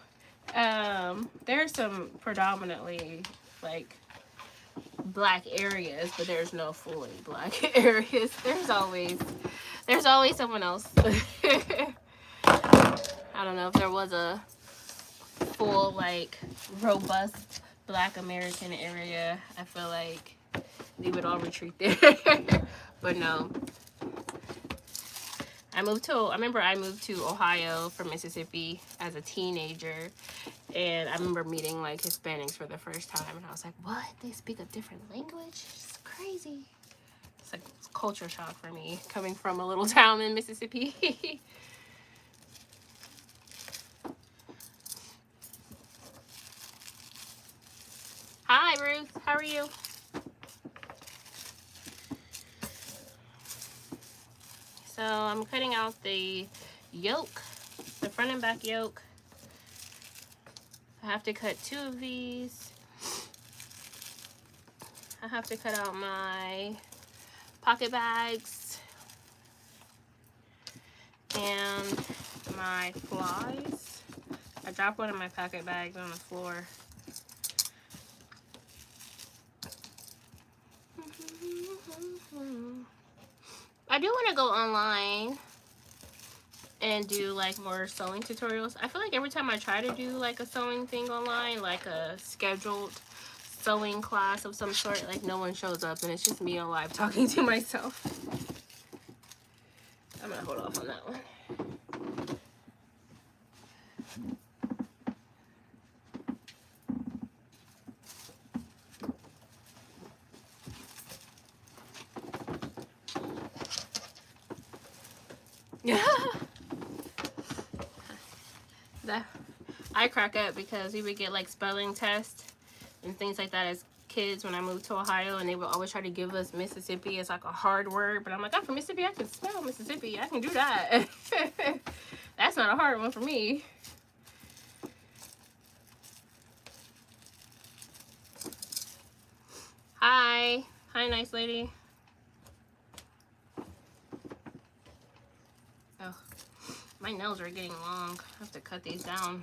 There's some predominantly like black areas, but there's no fully black areas. There's always someone else. I don't know if there was a full like robust black American area. I feel like we would all retreat there. But no. I remember I moved to Ohio from Mississippi as a teenager, and I remember meeting like Hispanics for the first time, and I was like, what? They speak a different language? It's crazy. It's like it's culture shock for me coming from a little town in Mississippi. Hi, Ruth. How are you? So I'm cutting out the yoke, the front and back yoke. I have to cut 2 of these. I have to cut out my pocket bags and my flies. I dropped one of my pocket bags on the floor. I do want to go online and do like more sewing tutorials. I feel like every time I try to do like a sewing thing online, like a scheduled sewing class of some sort, like no one shows up and it's just me on live talking to myself. I'm gonna hold off on that one. I crack up because we would get like spelling tests and things like that as kids when I moved to Ohio, and they would always try to give us Mississippi as like a hard word, but I'm like, I'm from Mississippi, I can spell Mississippi, I can do that. That's not a hard one for me. Hi, nice lady. Oh, my nails are getting long. I have to cut these down.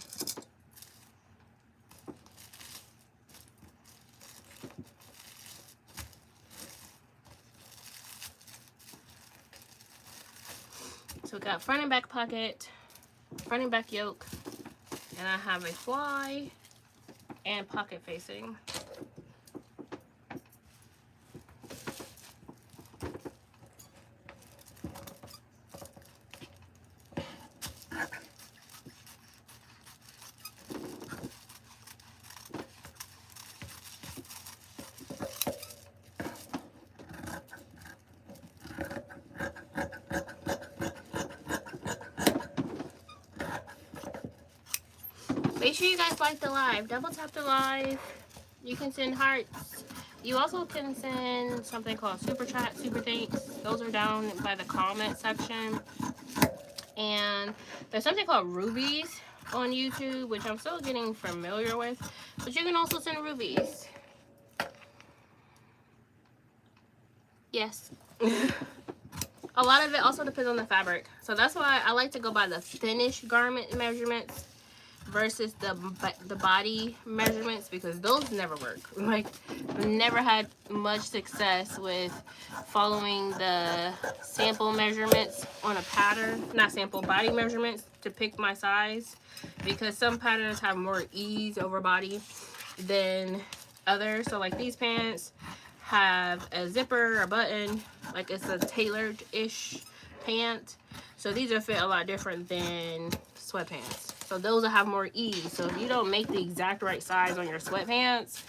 So we got front and back pocket, front and back yoke, and I have a fly and pocket facing. Make sure you guys like the live. Double tap the live. You can send hearts. You also can send something called super chat, super thanks. Those are down by the comment section. And there's something called rubies on YouTube, which I'm still getting familiar with. But you can also send rubies. Yes. A lot of it also depends on the fabric. So that's why I like to go by the finished garment measurements versus the body measurements, because those never work. Like, I've never had much success with following the sample measurements on a pattern, not sample, body measurements to pick my size, because some patterns have more ease over body than others. So like these pants have a zipper, a button, like it's a tailored-ish pant. So these will fit a lot different than sweatpants. So those will have more ease. So if you don't make the exact right size on your sweatpants,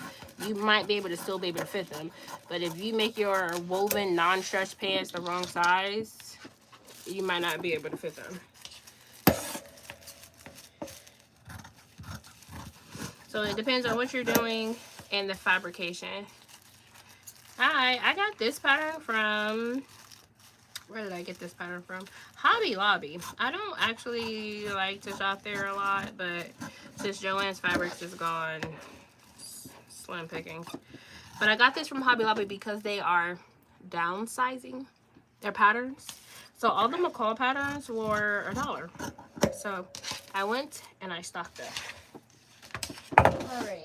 you might be able to still be able to fit them. But if you make your woven non-stretch pants the wrong size, you might not be able to fit them. So it depends on what you're doing and the fabrication. I got this pattern from, where did I get this pattern from? Hobby Lobby. I don't actually like to shop there a lot, but since Joann's Fabrics is gone, slim pickings. But I got this from Hobby Lobby because they are downsizing their patterns. So all the McCall patterns were $1. So I went and I stocked up. All right.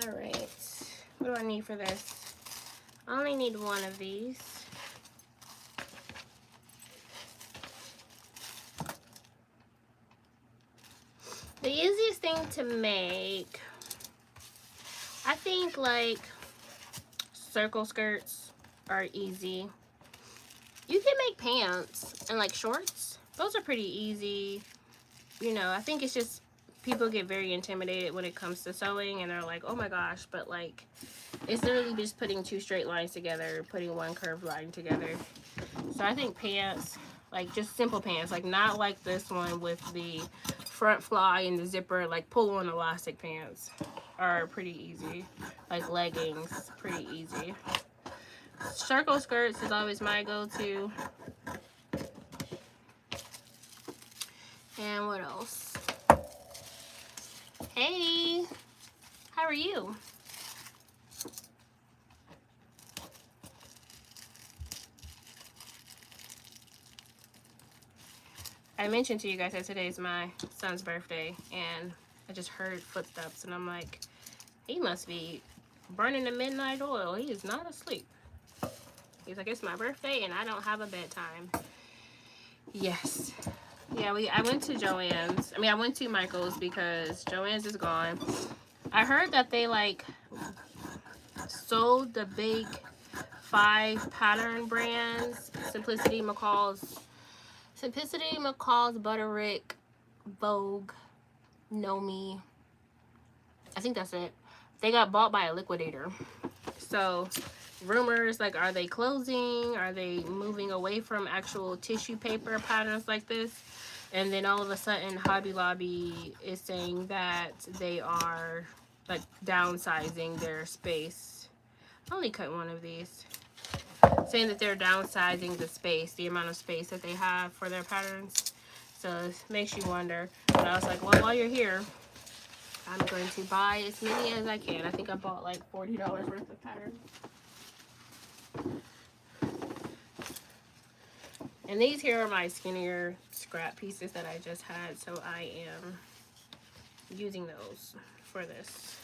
All right. What do I need for this? I only need one of these. The easiest thing to make, I think, like, circle skirts are easy. You can make pants and like shorts. Those are pretty easy. You know, I think it's just people get very intimidated when it comes to sewing and they're like, oh my gosh, but like it's literally just putting two straight lines together, putting one curved line together. So I think pants, like just simple pants, like not like this one with the front fly and the zipper, like pull on elastic pants are pretty easy. Like leggings, pretty easy. Circle skirts is always my go-to. And what else? Hey, how are you? I mentioned to you guys that today's my son's birthday, and I just heard footsteps, and I'm like, he must be burning the midnight oil. He is not asleep. He's like, it's my birthday, and I don't have a bedtime. Yes. Yeah, I went to Joann's. I mean, I went to Michael's because Joann's is gone. I heard that they, like, sold the big 5 pattern brands. Simplicity McCall's, Butterick, Vogue, Nomi. I think that's it. They got bought by a liquidator. So rumors like, are they closing? Are they moving away from actual tissue paper patterns like this? And then all of a sudden Hobby Lobby is saying that they are like downsizing their space. I only cut one of these. Saying that they're downsizing the space, the amount of space that they have for their patterns. So it makes you wonder. But I was like, well, while you're here, I'm going to buy as many as I can. I think I bought like $40 worth of patterns. And these here are my skinnier scrap pieces that I just had. So I am using those for this.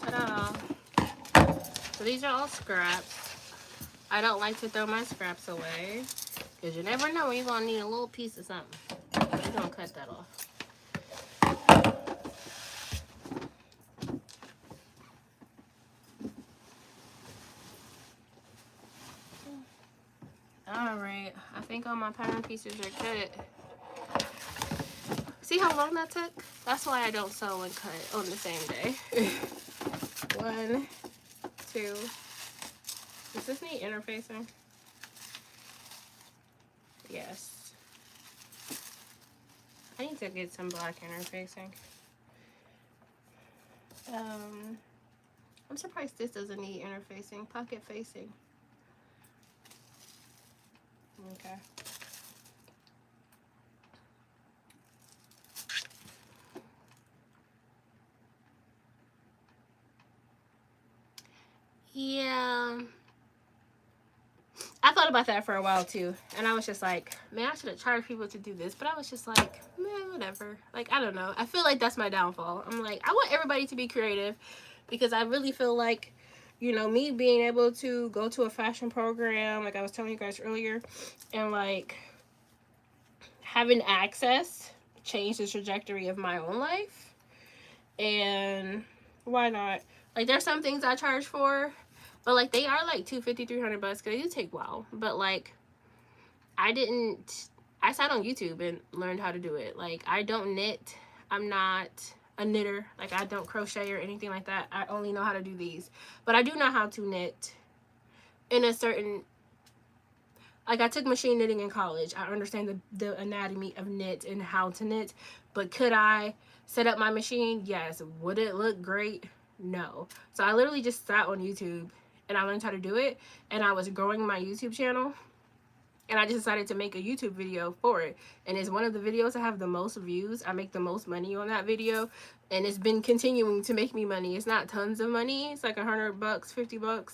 Ta-da! So these are all scraps. I don't like to throw my scraps away because you never know when you're going to need a little piece of something. I'm going to cut that off. Alright, I think all my pattern pieces are cut. See how long that took? That's why I don't sew and cut on the same day. 1, 2. Does this need interfacing? Yes. I need to get some black interfacing. I'm surprised this doesn't need interfacing. Pocket facing. Okay. Yeah. I thought about that for a while too. And I was just like, man, I should have charged people to do this. But I was just like, man, whatever. Like, I don't know. I feel like that's my downfall. I'm like, I want everybody to be creative because I really feel like, you know, me being able to go to a fashion program, like I was telling you guys earlier, and like having access changed the trajectory of my own life. And why not? Like, there's some things I charge for, but like they are like $250, $300 because they do take a while. But like, I sat on YouTube and learned how to do it. Like, I don't knit. I'm not a knitter. Like, I don't crochet or anything like that. I only know how to do these. But I do know how to knit in a certain, like, I took machine knitting in college. I understand the anatomy of knit and how to knit. But could I set up my machine? Yes. Would it look great? No. So I literally just sat on YouTube and I learned how to do it. And I was growing my YouTube channel. And I just decided to make a YouTube video for it. And it's one of the videos that have the most views. I make the most money on that video. And it's been continuing to make me money. It's not tons of money. It's like $100, $50,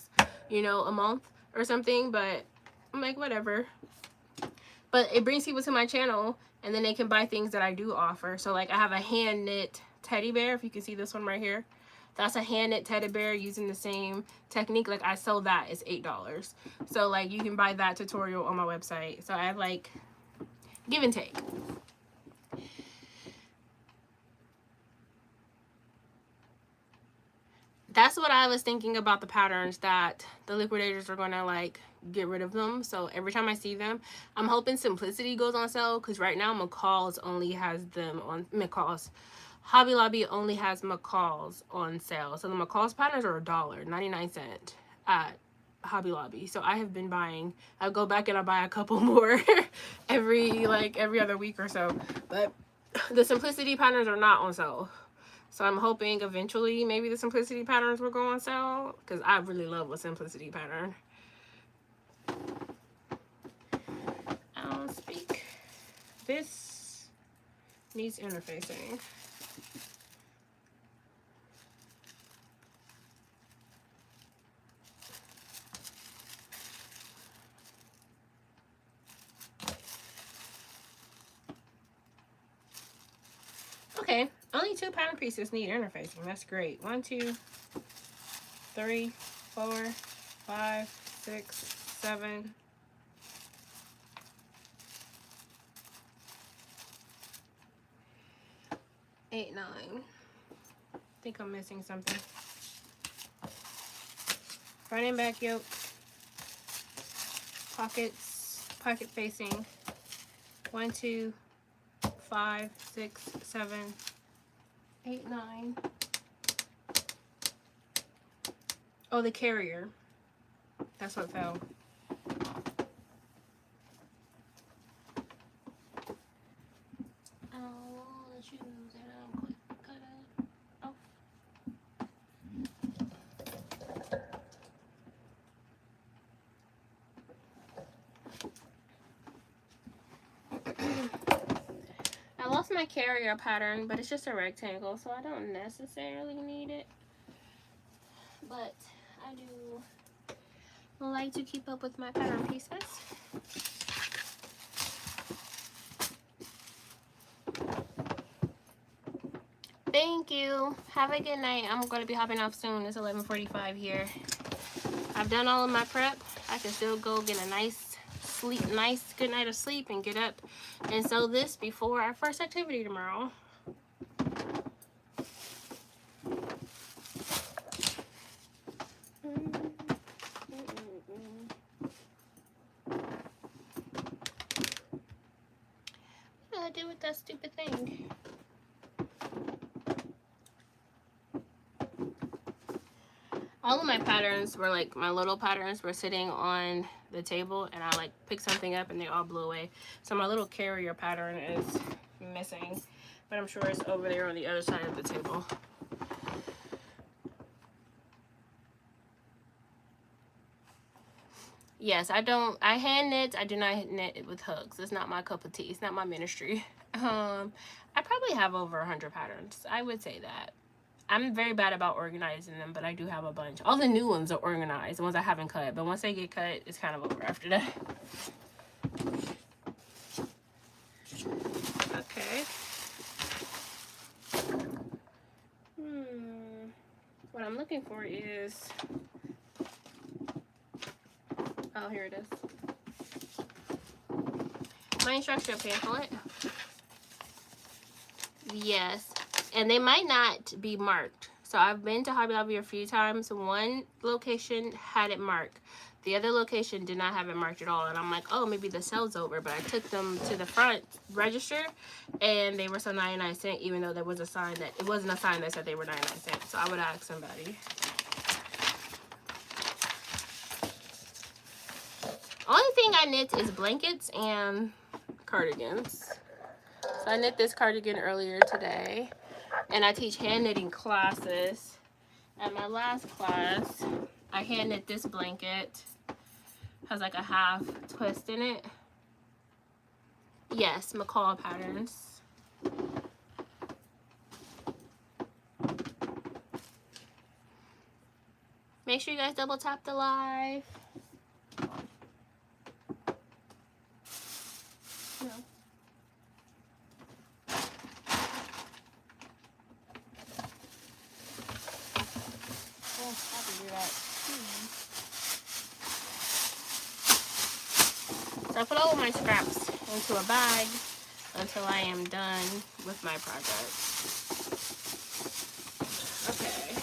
you know, a month or something. But I'm like, whatever. But it brings people to my channel. And then they can buy things that I do offer. So like I have a hand knit teddy bear. If you can see this one right here. That's a hand knit teddy bear using the same technique. Like I sell that, it's $8. So like you can buy that tutorial on my website. So I have like give and take. That's what I was thinking about the patterns, that the liquidators are gonna like get rid of them. So every time I see them, I'm hoping Simplicity goes on sale, because right now McCall's only has them on McCall's. Hobby Lobby only has McCall's on sale. So the McCall's patterns are $1.99 at Hobby Lobby. So I have been buying. I go back and I buy a couple more every other week or so. But the Simplicity patterns are not on sale. So I'm hoping eventually maybe the Simplicity patterns will go on sale, because I really love a Simplicity pattern. I don't speak. This needs interfacing. Okay, only 2 pattern pieces need interfacing. That's great. 1, 2, 3, 4, 5, 6, 7. 8, 9. I think I'm missing something. Front and back yoke. Pockets, pocket facing. 1, 2, 5, 6, 7, 8, 9. Oh, the carrier. That's what fell. I'll let you use it. I'll cut it. Oh. I lost my carrier pattern, but it's just a rectangle, so I don't necessarily need it. But I do like to keep up with my pattern pieces. Thank you. Have a good night. I'm going to be hopping off soon. It's 11:45 here. I've done all of my prep. I can still go get a nice good night of sleep and get up and sew this before our first activity tomorrow. What did I do with that stupid thing? All of my patterns were like, my little patterns were sitting on the table, and I like picked something up and they all blew away. So my little carrier pattern is missing, but I'm sure it's over there on the other side of the table. Yes, I hand knit. I do not knit with hooks. It's not my cup of tea. It's not my ministry. I probably have over 100 patterns. I would say that. I'm very bad about organizing them, but I do have a bunch. All the new ones are organized, the ones I haven't cut. But once they get cut, it's kind of over after that. Okay. What I'm looking for is... Oh, here it is. My instruction pamphlet. Yes. And they might not be marked. So I've been to Hobby Lobby a few times. One location had it marked. The other location did not have it marked at all. And I'm like, oh, maybe the sale's over. But I took them to the front register and they were still 99 cents, even though there was a sign that, it wasn't a sign that said they were 99 cents. So I would ask somebody. Only thing I knit is blankets and cardigans. So I knit this cardigan earlier today. And I teach hand knitting classes. At my last class, I hand knit this blanket. Has like a half twist in it. Yes, McCall patterns. Make sure you guys double tap the live. No. Oh, I can do that. So I put all of my scraps into a bag until I am done with my project. Okay.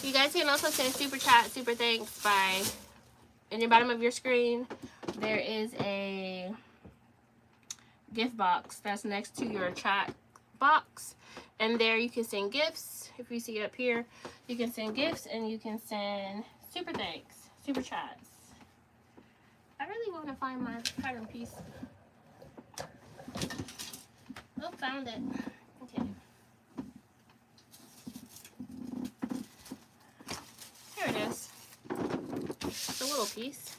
You guys can also send super chat, super thanks by, in the bottom of your screen, there is a gift box that's next to your chat box. And there you can send gifts. If you see it up here, you can send gifts and you can send super thanks, super chats. I really want to find my pattern piece. Oh, found it. Okay. Here it is. It's a little piece.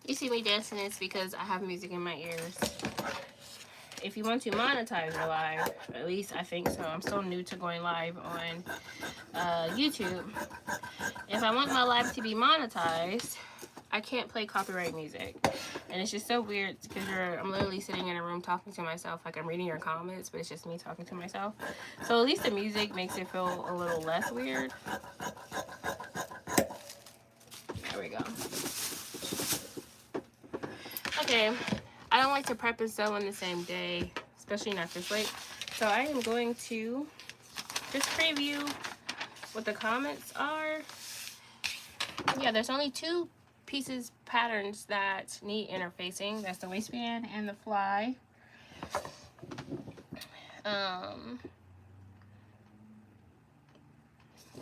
You see me dancing, it's because I have music in my ears. If you want to monetize your live, at least I think so. I'm so new to going live on YouTube. If I want my live to be monetized, I can't play copyright music. And it's just so weird because I'm literally sitting in a room talking to myself, like I'm reading your comments, but it's just me talking to myself. So at least the music makes it feel a little less weird. There we go. Okay, I don't like to prep and sew on the same day, especially not this late. So I am going to just preview what the comments are. Yeah, there's only two pieces, patterns that need interfacing. That's the waistband and the fly.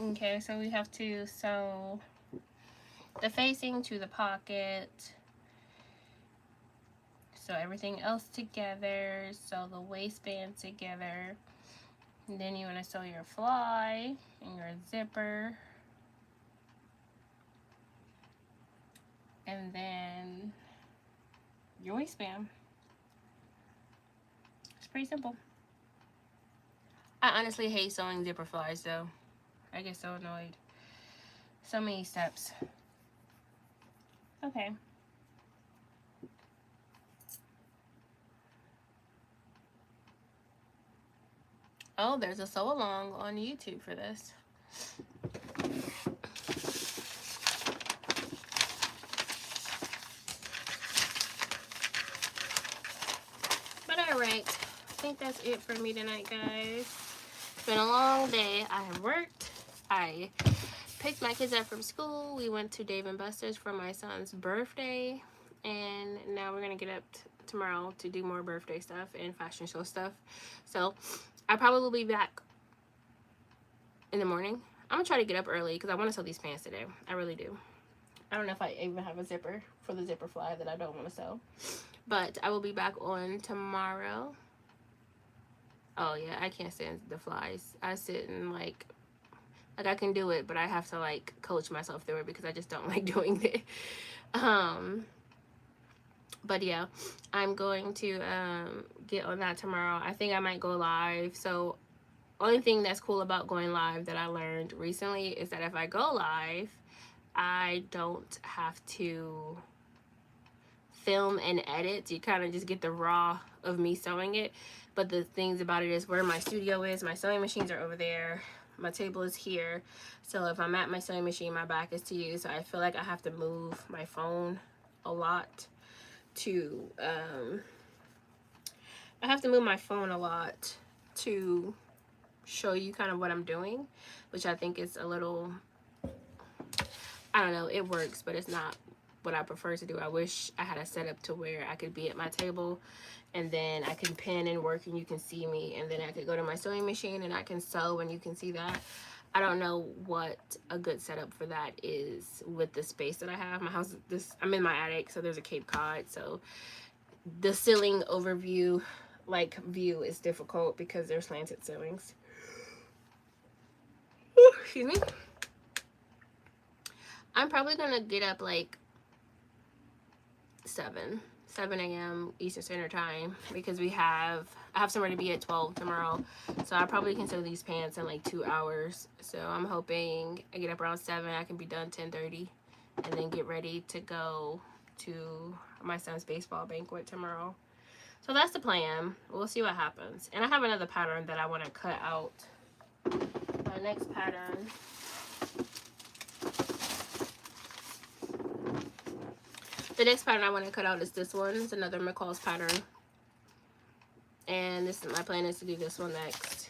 Okay, so we have to sew the facing to the pocket. Sew everything else together. Sew the waistband together. And then you want to sew your fly and your zipper. And then your waistband. It's pretty simple. I honestly hate sewing zipper flies though. I get so annoyed. So many steps. Okay. Oh, there's a sew along on YouTube for this. But alright, I think that's it for me tonight, guys. been a long day. I have worked. I picked my kids up from school. We went to Dave & Buster's for my son's birthday. And now we're going to get up tomorrow to do more birthday stuff and fashion show stuff. So I probably will be back in the morning. I'm going to try to get up early because I want to sew these pants today. I really do. I don't know if I even have a zipper for the zipper fly that I don't want to sew. But I will be back on tomorrow. Oh, yeah, I can't stand the flies. I sit and, like I can do it, but I have to, like, coach myself through it because I just don't like doing it. But, yeah, I'm going to get on that tomorrow. I think I might go live. So, only thing that's cool about going live that I learned recently is that if I go live, I don't have to film and edit. You kind of just get the raw of me sewing it. But the things about it is where my studio is. My sewing machines are over there. My table is here. So if I'm at my sewing machine, my back is to you. So I feel like I have to move my phone a lot to show you kind of what I'm doing, which I think is a little, I don't know, it works, but it's not what I prefer to do. I wish I had a setup to where I could be at my table and then I can pin and work and you can see me, and then I could go to my sewing machine and I can sew and you can see that. I don't know what a good setup for that is with the space that I have. My house, I'm in my attic, so there's a Cape Cod, so the ceiling overview view is difficult because there's slanted ceilings. Ooh, excuse me. I'm probably gonna get up like 7 a.m. Eastern Standard Time because I have somewhere to be at 12 tomorrow, so I probably can sew these pants in like 2 hours. So I'm hoping I get up around 7, I can be done 10:30, and then get ready to go to my son's baseball banquet tomorrow. So that's the plan. We'll see what happens. And I have another pattern that I want to cut out. My next pattern, the next pattern I want to cut out is this one. It's another McCall's pattern. And my plan is to do this one next.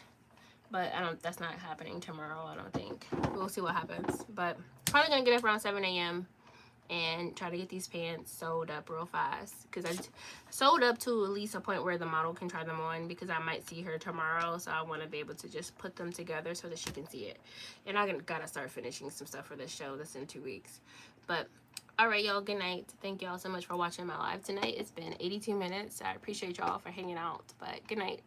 But that's not happening tomorrow, I don't think. We'll see what happens. But probably going to get up around 7 a.m. and try to get these pants sewed up real fast. Because I sewed up to at least a point where the model can try them on, because I might see her tomorrow. So I want to be able to just put them together so that she can see it. And I gotta start finishing some stuff for this show that's in 2 weeks. But alright, y'all, good night. Thank y'all so much for watching my live tonight. It's been 82 minutes. I appreciate y'all for hanging out. But good night.